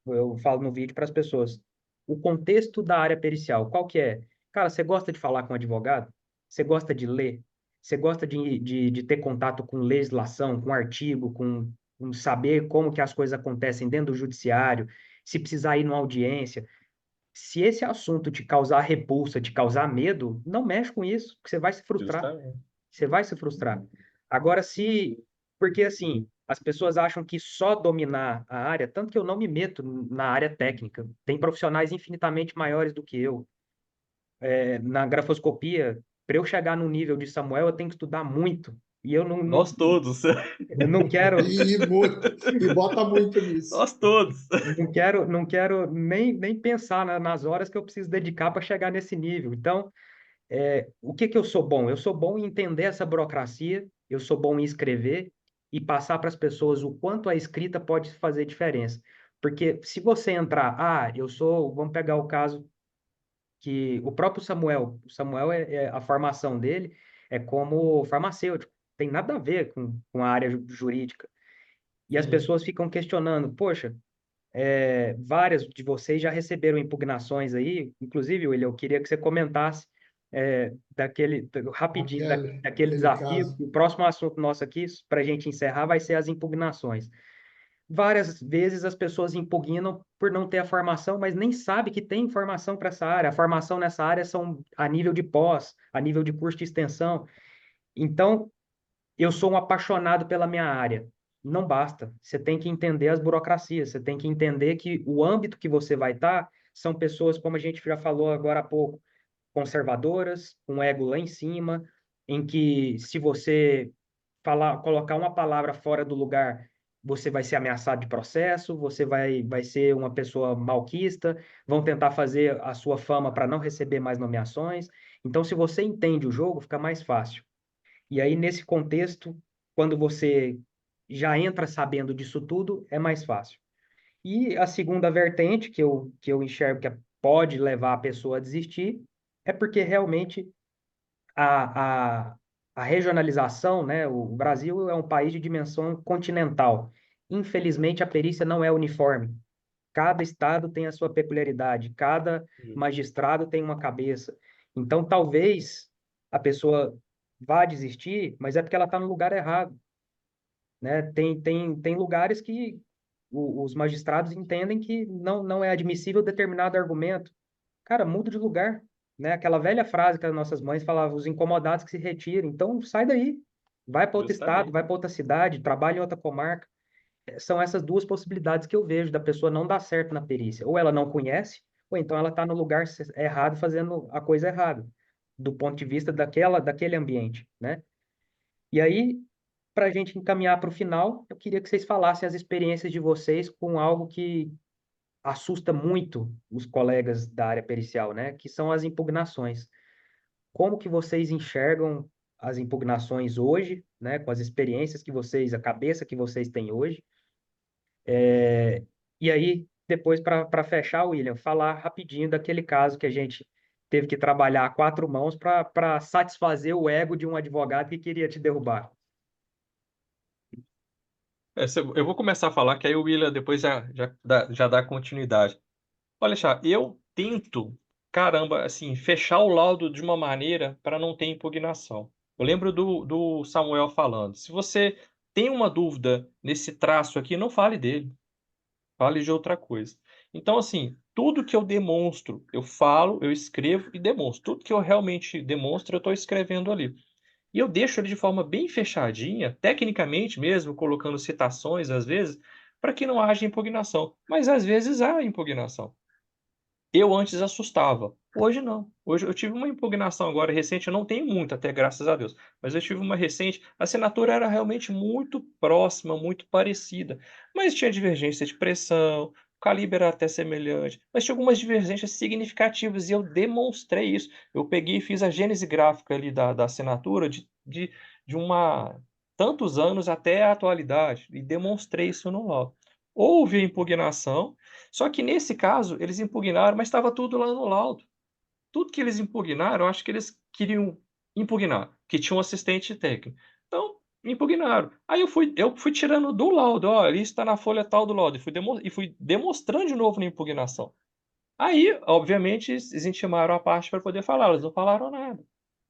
eu falo no vídeo para as pessoas, o contexto da área pericial, qual que é? Cara, você gosta de falar com advogado? Você gosta de ler? Você gosta de ter contato com legislação, com artigo, com saber como que as coisas acontecem dentro do judiciário, se precisar ir numa audiência? Se esse assunto te causar repulsa, te causar medo, não mexe com isso, porque você vai se frustrar. Justamente. Você vai se frustrar. Agora, se. Porque, assim, as pessoas acham que só dominar a área, tanto que eu não me meto na área técnica. Tem profissionais infinitamente maiores do que eu. Na grafoscopia, para eu chegar no nível de Samuel, eu tenho que estudar muito. E eu Nós todos. eu não quero, E bota muito nisso. Nós todos. não quero nem pensar nas horas que eu preciso dedicar para chegar nesse nível. Então, o que que eu sou bom? Eu sou bom em entender essa burocracia, eu sou bom em escrever e passar para as pessoas o quanto a escrita pode fazer diferença. Porque se você entrar, vamos pegar o caso que o próprio Samuel, a formação dele é como farmacêutico, tem nada a ver com a área jurídica. E as Uhum. pessoas ficam questionando, poxa, várias de vocês já receberam impugnações aí, inclusive, William, eu queria que você comentasse rapidinho daquele Aquele desafio. caso. O próximo assunto nosso aqui, para a gente encerrar, vai ser as impugnações. Várias vezes as pessoas impugnam por não ter a formação, mas nem sabe que tem formação para essa área. A formação nessa área são a nível de pós, a nível de curso de extensão. Então, eu sou um apaixonado pela minha área. Não basta. Você tem que entender as burocracias, você tem que entender que o âmbito que você vai estar são pessoas, como a gente já falou agora há pouco, conservadoras, com ego lá em cima, em que se você colocar uma palavra fora do lugar, você vai ser ameaçado de processo, você vai ser uma pessoa malquista, vão tentar fazer a sua fama para não receber mais nomeações. Então, se você entende o jogo, fica mais fácil. E aí, nesse contexto, quando você já entra sabendo disso tudo, é mais fácil. E a segunda vertente que eu enxergo pode levar a pessoa a desistir é porque realmente a, a, a regionalização, né? O Brasil é um país de dimensão continental. Infelizmente, a perícia não é uniforme. Cada estado tem a sua peculiaridade, cada magistrado tem uma cabeça. Então, talvez a pessoa vá desistir, mas é porque ela está no lugar errado, né? Tem lugares que os magistrados entendem que não é admissível determinado argumento. Cara, muda de lugar, né? Aquela velha frase que as nossas mães falavam, os incomodados que se retirem. Então, sai daí, vai para outro estado, Justamente. vai para outra cidade, trabalha em outra comarca. São essas duas possibilidades que eu vejo da pessoa não dar certo na perícia. Ou ela não conhece, ou então ela está no lugar errado, fazendo a coisa errada, do ponto de vista daquele ambiente, né? E aí, para a gente encaminhar para o final, eu queria que vocês falassem as experiências de vocês com algo que assusta muito os colegas da área pericial, né? Que são as impugnações. Como que vocês enxergam as impugnações hoje, né? Com as experiências que vocês, a cabeça que vocês têm hoje? E aí, depois, para fechar, William, falar rapidinho daquele caso que a gente teve que trabalhar a quatro mãos para satisfazer o ego de um advogado que queria te derrubar. Eu vou começar a falar, que aí o William depois já dá continuidade. Olha, Chá, eu tento, caramba, assim, fechar o laudo de uma maneira para não ter impugnação. Eu lembro do Samuel falando: se você tem uma dúvida nesse traço aqui, não fale dele, fale de outra coisa. Então, assim, tudo que eu demonstro, eu falo, eu escrevo e demonstro. Tudo que eu realmente demonstro, eu estou escrevendo ali. E eu deixo ele de forma bem fechadinha, tecnicamente mesmo, colocando citações às vezes, para que não haja impugnação. Mas às vezes há impugnação. Eu antes assustava, hoje não. Hoje eu tive uma impugnação agora recente, eu não tenho muito, até graças a Deus, mas eu tive uma recente, a assinatura era realmente muito próxima, muito parecida, mas tinha divergência de pressão, o calibre era até semelhante, mas tinha algumas divergências significativas e eu demonstrei isso. Eu peguei e fiz a gênese gráfica ali da assinatura de uma tantos anos até a atualidade e demonstrei isso no laudo. Houve a impugnação, só que nesse caso, eles impugnaram, mas estava tudo lá no laudo. Tudo que eles impugnaram, eu acho que eles queriam impugnar, que tinha um assistente técnico. Então, impugnaram. Aí eu fui tirando do laudo, ó, isso está na folha tal do laudo, e fui demonstrando de novo na impugnação. Aí, obviamente, eles intimaram a parte para poder falar, eles não falaram nada.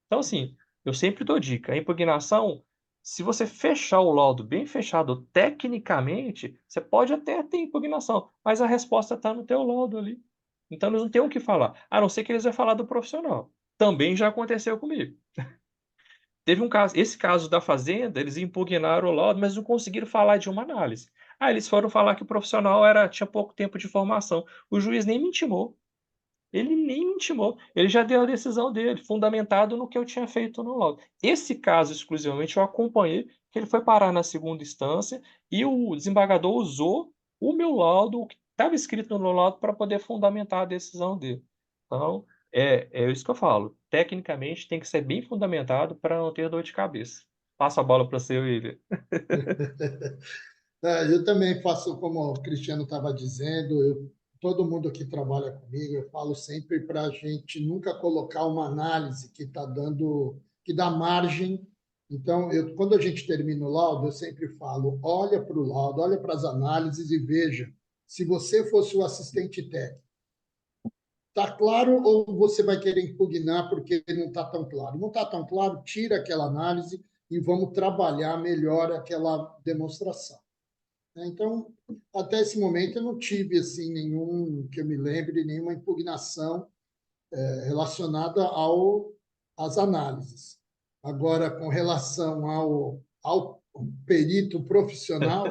Então, assim, eu sempre dou dica. A impugnação, se você fechar o laudo bem fechado tecnicamente, você pode até ter impugnação, mas a resposta está no teu laudo ali. Então, eles não têm o que falar, a não ser que eles vão falar do profissional. Também já aconteceu comigo. Teve um caso, esse caso da Fazenda, eles impugnaram o laudo, mas não conseguiram falar de uma análise. Aí eles foram falar que o profissional tinha pouco tempo de formação. O juiz nem me intimou. Ele nem me intimou. Ele já deu a decisão dele, fundamentado no que eu tinha feito no laudo. Esse caso, exclusivamente, eu acompanhei, que ele foi parar na segunda instância e o desembargador usou o meu laudo, o que estava escrito no meu laudo, para poder fundamentar a decisão dele. Então, é isso que eu falo. Tecnicamente, tem que ser bem fundamentado para não ter dor de cabeça. Passa a bola para você, William. Eu também faço como o Cristiano estava dizendo, todo mundo que trabalha comigo, eu falo sempre para a gente nunca colocar uma análise que está dando, que dá margem. Então, quando a gente termina o laudo, eu sempre falo, olha para o laudo, olha para as análises e veja se você fosse o assistente técnico. Está claro ou você vai querer impugnar porque não está tão claro? Não está tão claro, tira aquela análise e vamos trabalhar melhor aquela demonstração. Então, até esse momento, eu não tive assim nenhum, que eu me lembre, nenhuma impugnação relacionada às análises. Agora, com relação ao perito profissional,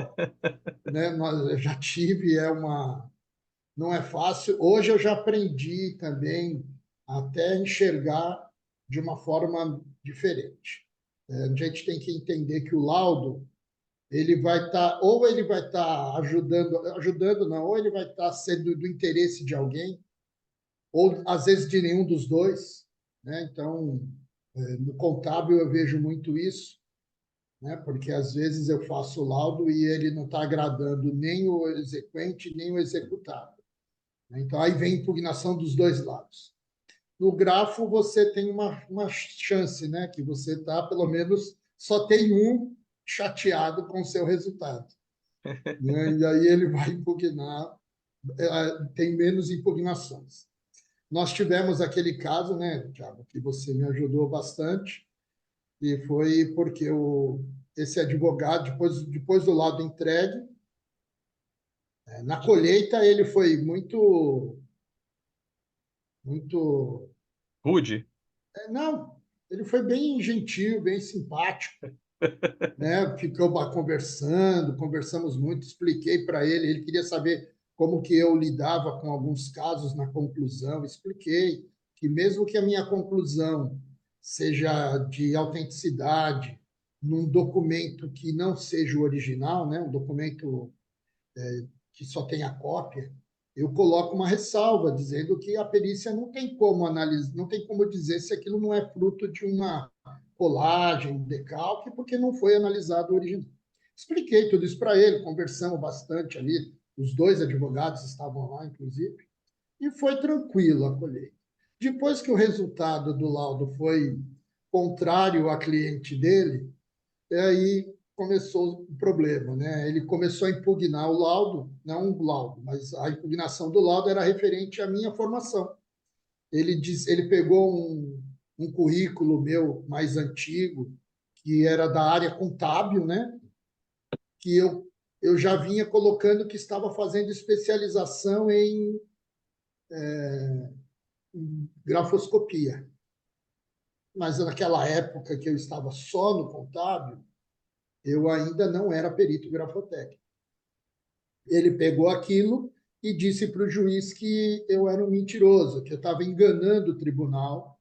né, eu já tive, não é fácil. Hoje eu já aprendi também até enxergar de uma forma diferente. A gente tem que entender que o laudo ele vai estar, ou ele vai estar ajudando não, ou ele vai estar sendo do interesse de alguém, ou às vezes de nenhum dos dois, né? Então, no contábil eu vejo muito isso, né? Porque às vezes eu faço o laudo e ele não está agradando nem o exequente, nem o executado, né? Então, aí vem impugnação dos dois lados. No grafo, você tem uma chance, né? Que você está, pelo menos, só tem um chateado com o seu resultado, né? E aí ele vai impugnar, tem menos impugnações. nós tivemos aquele caso, né, Thiago, que você me ajudou bastante, e foi porque esse advogado, depois do laudo entregue, na colheita ele foi muito, Rude? não, ele foi bem gentil, bem simpático, né? Ficou conversamos muito, expliquei para ele, ele queria saber como que eu lidava com alguns casos na conclusão, expliquei que mesmo que a minha conclusão seja de autenticidade num documento que não seja o original, né? Um documento que só tem a cópia, eu coloco uma ressalva dizendo que a perícia não tem como analisar, não tem como dizer se aquilo não é fruto de uma colagem, um decalque, porque não foi analisado o original. Expliquei tudo isso para ele, conversamos bastante ali, os dois advogados estavam lá, inclusive, e foi tranquilo a colheita. Depois que o resultado do laudo foi contrário à cliente dele, e aí começou o problema, né? Ele começou a impugnar o laudo, não o laudo, mas a impugnação do laudo era referente à minha formação. Ele pegou um currículo meu mais antigo, que era da área contábil, né? Que eu já vinha colocando que estava fazendo especialização em grafoscopia. Mas naquela época que eu estava só no contábil, eu ainda não era perito grafotécnico. Ele pegou aquilo e disse para o juiz que eu era um mentiroso, que eu estava enganando o tribunal,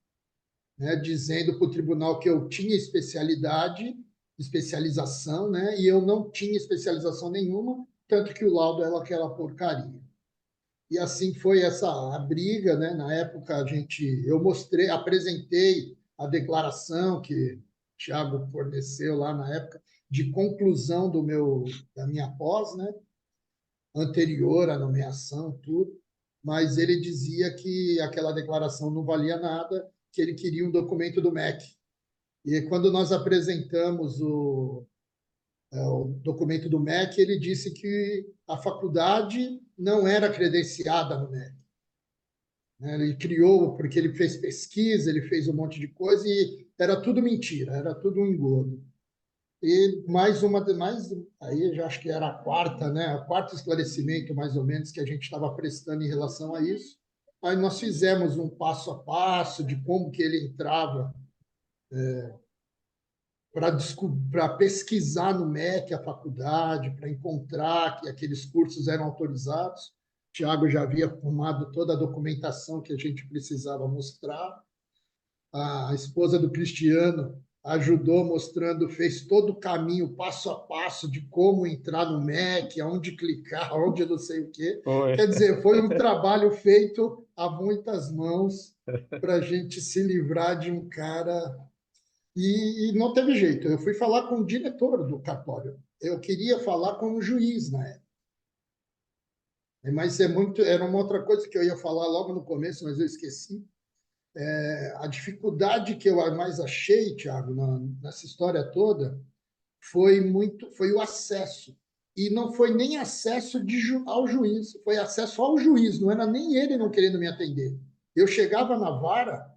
né, dizendo para o tribunal que eu tinha especialização, né, e eu não tinha especialização nenhuma, tanto que o laudo era aquela porcaria. E assim foi a briga, né? Na época eu apresentei a declaração que o Thiago forneceu lá na época de conclusão da minha pós, né? Anterior à nomeação, tudo, mas ele dizia que aquela declaração não valia nada, que ele queria um documento do MEC. E quando nós apresentamos o documento do MEC, ele disse que a faculdade não era credenciada no MEC. Ele criou, porque ele fez pesquisa, ele fez um monte de coisa e era tudo mentira, era tudo um engodo. E aí eu já acho que era a quarta, né? O quarto esclarecimento, mais ou menos, que a gente estava prestando em relação a isso. Aí nós fizemos um passo a passo de como que ele entrava para pesquisar no MEC a faculdade, para encontrar que aqueles cursos eram autorizados. O Tiago já havia formado toda a documentação que a gente precisava mostrar. A esposa do Cristiano ajudou mostrando, fez todo o caminho, passo a passo, de como entrar no Mac, aonde clicar, aonde não sei o quê. Foi. Quer dizer, foi um trabalho feito a muitas mãos para a gente se livrar de um cara. E não teve jeito. Eu fui falar com o diretor do cartório. Eu queria falar com o juiz na época. Mas era uma outra coisa que eu ia falar logo no começo, mas eu esqueci. A dificuldade que eu mais achei, Thiago, nessa história toda, foi o acesso. E não foi nem acesso ao juiz, foi acesso ao juiz, não era nem ele não querendo me atender. Eu chegava na vara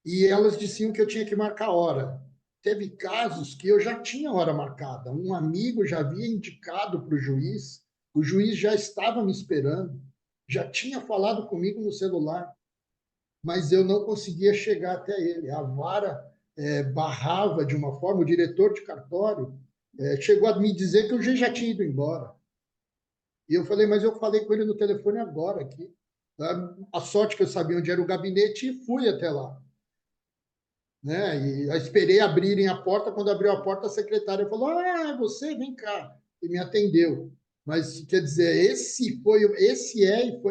e elas diziam que eu tinha que marcar hora. Teve casos que eu já tinha hora marcada. Um amigo já havia indicado para o juiz já estava me esperando, já tinha falado comigo no celular, mas eu não conseguia chegar até ele. A vara barrava de uma forma, o diretor de cartório chegou a me dizer que o juiz já tinha ido embora. E eu falei, mas eu falei com ele no telefone agora aqui. A sorte que eu sabia onde era o gabinete e fui até lá. Né? E eu esperei abrirem a porta. Quando abriu a porta, a secretária falou: Ah, é você, vem cá. E me atendeu. Mas, quer dizer, esse e foi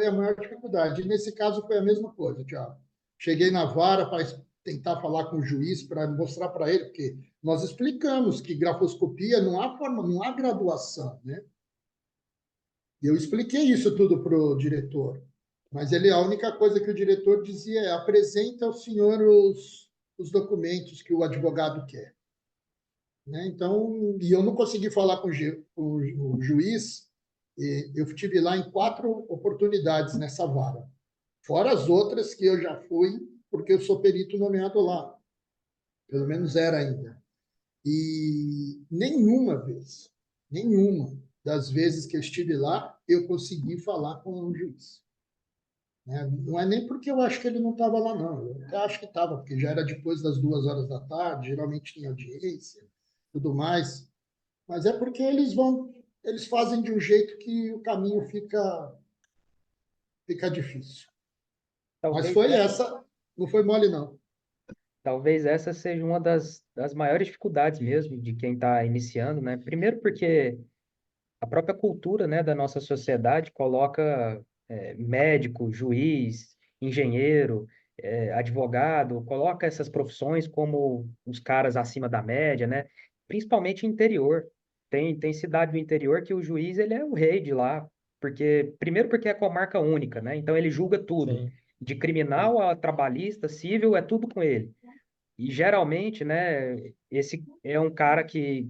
a maior dificuldade. E nesse caso foi a mesma coisa, Tiago. Cheguei na vara para tentar falar com o juiz, para mostrar para ele, porque nós explicamos que grafoscopia não há forma, não há graduação, né? E eu expliquei isso tudo para o diretor. Mas a única coisa que o diretor dizia é: apresenta ao senhor os documentos que o advogado quer. Né? Então, e eu não consegui falar com o juiz. Eu estive lá em 4 oportunidades nessa vara. Fora as outras que eu já fui, porque eu sou perito nomeado lá. Pelo menos era ainda. E nenhuma das vezes que eu estive lá, eu consegui falar com o juiz. Né? Não é nem porque eu acho que ele não estava lá, não. Eu até acho que estava, porque já era depois das 2 horas da tarde, geralmente tinha audiência, tudo mais. Mas é porque eles fazem de um jeito que o caminho fica difícil. Mas Talvez foi essa, essa, não foi mole, não. talvez essa seja uma das maiores dificuldades mesmo de quem está iniciando, né? Primeiro porque a própria cultura, né, da nossa sociedade coloca médico, juiz, engenheiro, advogado, coloca essas profissões como os caras acima da média, né? Principalmente interior. Tem cidade do interior que o juiz ele é o rei de lá, primeiro porque é comarca única, né? Então ele julga tudo, Sim, de criminal a trabalhista, civil, é tudo com ele. E geralmente, né, esse é um cara que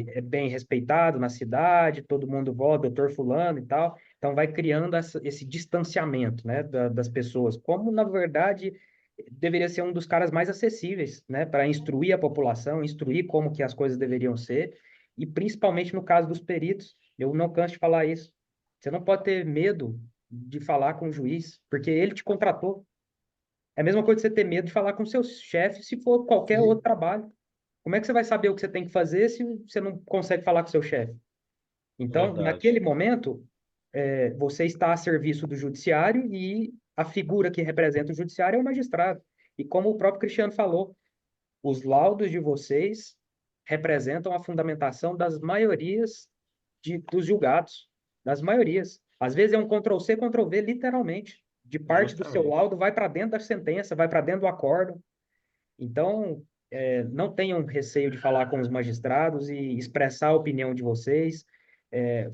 é bem respeitado na cidade, todo mundo vota, doutor fulano e tal, então vai criando esse distanciamento, né, das pessoas, como na verdade deveria ser um dos caras mais acessíveis, né, para instruir a população, instruir como que as coisas deveriam ser, e principalmente no caso dos peritos, eu não canso de falar isso, você não pode ter medo de falar com o juiz, porque ele te contratou. É a mesma coisa de você ter medo de falar com seu chefe se for qualquer outro Sim, trabalho. Como é que você vai saber o que você tem que fazer se você não consegue falar com seu chefe? Então, verdade. naquele momento, você está a serviço do judiciário e a figura que representa o judiciário é o magistrado. E como o próprio Cristiano falou, os laudos de vocês representam a fundamentação das maiorias dos julgados, das maiorias. Às vezes é um Ctrl+C, Ctrl+V, literalmente. De parte do seu Justamente. laudo, vai para dentro da sentença, vai para dentro do acórdão. Então, não tenham receio de falar com os magistrados e expressar a opinião de vocês,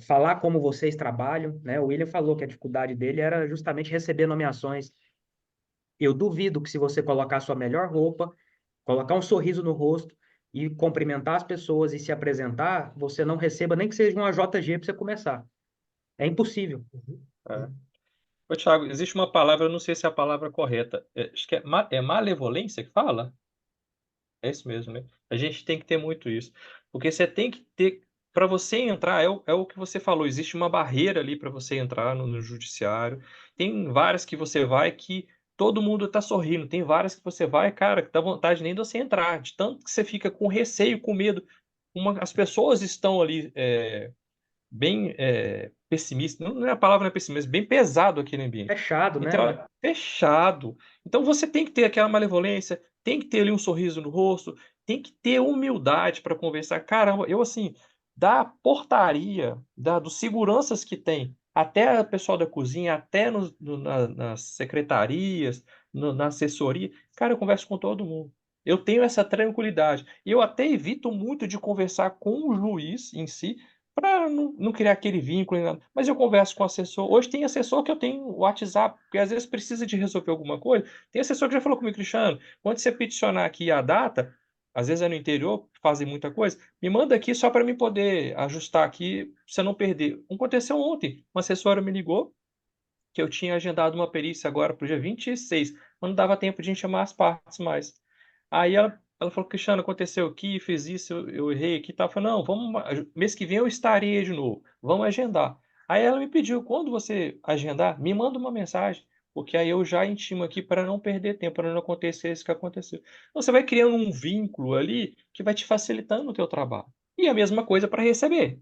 falar como vocês trabalham, né? O William falou que a dificuldade dele era justamente receber nomeações. Eu duvido que se você colocar a sua melhor roupa, colocar um sorriso no rosto e cumprimentar as pessoas e se apresentar, você não receba nem que seja uma JG para você começar. É impossível. É. Ô, Thiago, existe uma palavra, eu não sei se é a palavra correta. Acho que é malevolência que fala? É isso mesmo, né? A gente tem que ter muito isso. Porque você tem que ter. Para você entrar, é o que você falou, existe uma barreira ali para você entrar no judiciário. Tem várias que você vai que todo mundo está sorrindo. Tem várias que você vai, cara, que dá vontade nem de você entrar, de tanto que você fica com receio, com medo. As pessoas estão ali bem pessimista, não é a palavra, não é pessimista, bem pesado aquele ambiente. Fechado, né? Então, é fechado. Então, você tem que ter aquela malevolência, tem que ter ali um sorriso no rosto, tem que ter humildade para conversar. Caramba, eu assim, da portaria, dos seguranças que tem, até o pessoal da cozinha, até nas secretarias, na assessoria, cara, eu converso com todo mundo. Eu tenho essa tranquilidade. E eu até evito muito de conversar com o juiz em si, para não criar aquele vínculo, nem nada. Mas eu converso com o assessor. Hoje tem assessor que eu tenho o WhatsApp, porque às vezes precisa de resolver alguma coisa. Tem assessor que já falou comigo, Cristiano, quando você peticionar aqui a data, às vezes é no interior, fazem muita coisa, me manda aqui só para mim poder ajustar aqui, pra você não perder. Aconteceu ontem, uma assessora me ligou, que eu tinha agendado uma perícia agora para o dia 26, mas não dava tempo de a gente chamar as partes mais. Aí ela falou, Cristiano, aconteceu aqui, fiz isso, eu errei aqui, tá? Eu falei, não, mês que vem eu estarei aí de novo, vamos agendar. Aí ela me pediu, quando você agendar, me manda uma mensagem, porque aí eu já intimo aqui para não perder tempo, para não acontecer isso que aconteceu. Então você vai criando um vínculo ali que vai te facilitando o teu trabalho. E a mesma coisa para receber.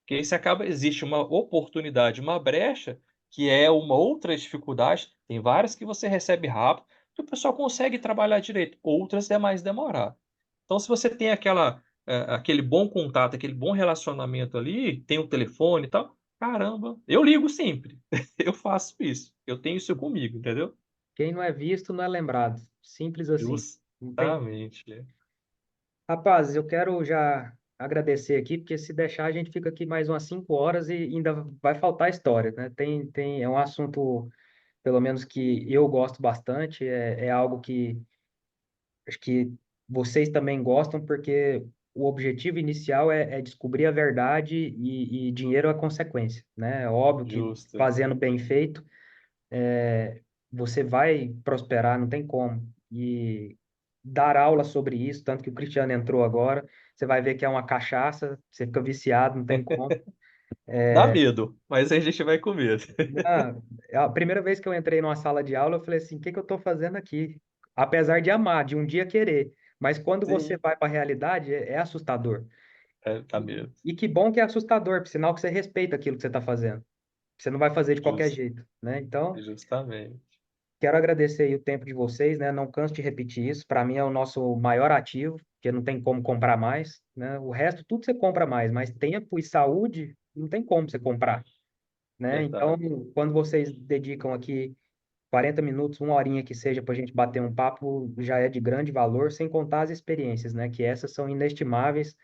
Que aí você acaba, existe uma oportunidade, uma brecha, que é uma outra dificuldade. Tem várias que você recebe rápido, que o pessoal consegue trabalhar direito, outras é mais demorado. Então, se você tem aquele bom contato, aquele bom relacionamento ali, tem o telefone e tal, caramba, eu ligo sempre. Eu faço isso. Eu tenho isso comigo, entendeu? Quem não é visto não é lembrado. Simples assim. Não tem. Justamente. Rapaz, eu quero já agradecer aqui, porque se deixar a gente fica aqui mais umas 5 horas e ainda vai faltar história, né? É um assunto, pelo menos que eu gosto bastante, é algo que acho que vocês também gostam, porque o objetivo inicial é descobrir a verdade e dinheiro é consequência, né? É óbvio que Justo. fazendo bem feito, você vai prosperar, não tem como. E dar aula sobre isso, tanto que o Cristiano entrou agora, você vai ver que é uma cachaça, você fica viciado, não tem como. Dá medo, mas a gente vai com medo. Ah, a primeira vez que eu entrei numa sala de aula, eu falei assim, o que que eu estou fazendo aqui? Apesar de amar, de um dia querer, mas quando você Sim, vai para a realidade, é assustador. dá medo. E que bom que é assustador, por sinal que você respeita aquilo que você está fazendo. Você não vai fazer de qualquer Jus- jeito, né? Então, Justamente. quero agradecer aí o tempo de vocês, né? Não canso de repetir isso. Para mim é o nosso maior ativo, porque não tem como comprar mais, né? O resto tudo você compra mais, mas tempo e saúde não tem como você comprar, né? Então, Verdade. quando vocês dedicam aqui 40 minutos, uma horinha que seja para a gente bater um papo, já é de grande valor, sem contar as experiências, né? Que essas são inestimáveis.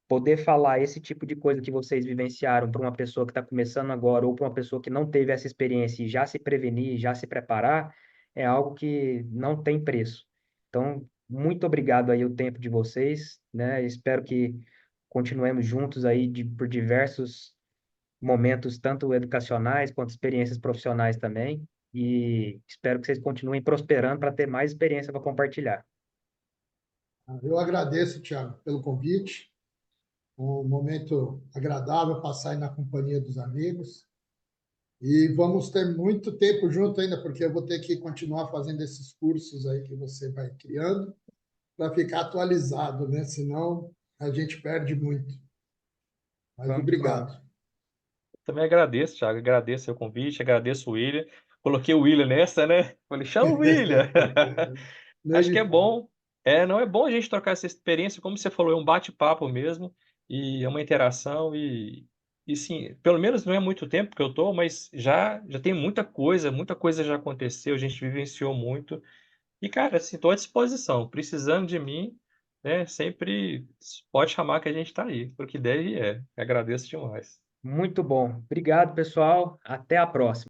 Poder falar esse tipo de coisa que vocês vivenciaram para uma pessoa que está começando agora ou para uma pessoa que não teve essa experiência e já se prevenir, já se preparar, é algo que não tem preço. Então, muito obrigado aí o tempo de vocês, né? Espero que continuemos juntos aí por diversos momentos, tanto educacionais quanto experiências profissionais também. E espero que vocês continuem prosperando para ter mais experiência para compartilhar. Eu agradeço, Tiago, pelo convite. Um momento agradável passar aí na companhia dos amigos. E vamos ter muito tempo junto ainda, porque eu vou ter que continuar fazendo esses cursos aí que você vai criando para ficar atualizado, né? Senão a gente perde muito. Mas Vamos que obrigado. vamos. Também agradeço, Thiago. Agradeço o convite, agradeço o William. Coloquei o William nessa, né? Falei, chama o William. Nem Acho que me é fala. bom. Não é bom a gente trocar essa experiência, como você falou, é um bate-papo mesmo, e é uma interação, e sim, pelo menos não é muito tempo que eu tô, mas já tem muita coisa já aconteceu, a gente vivenciou muito. E, cara, assim, tô à disposição. Precisando de mim, né? Sempre pode chamar que a gente tá aí. Porque deve é. Agradeço demais. Muito bom. Obrigado, pessoal. Até a próxima.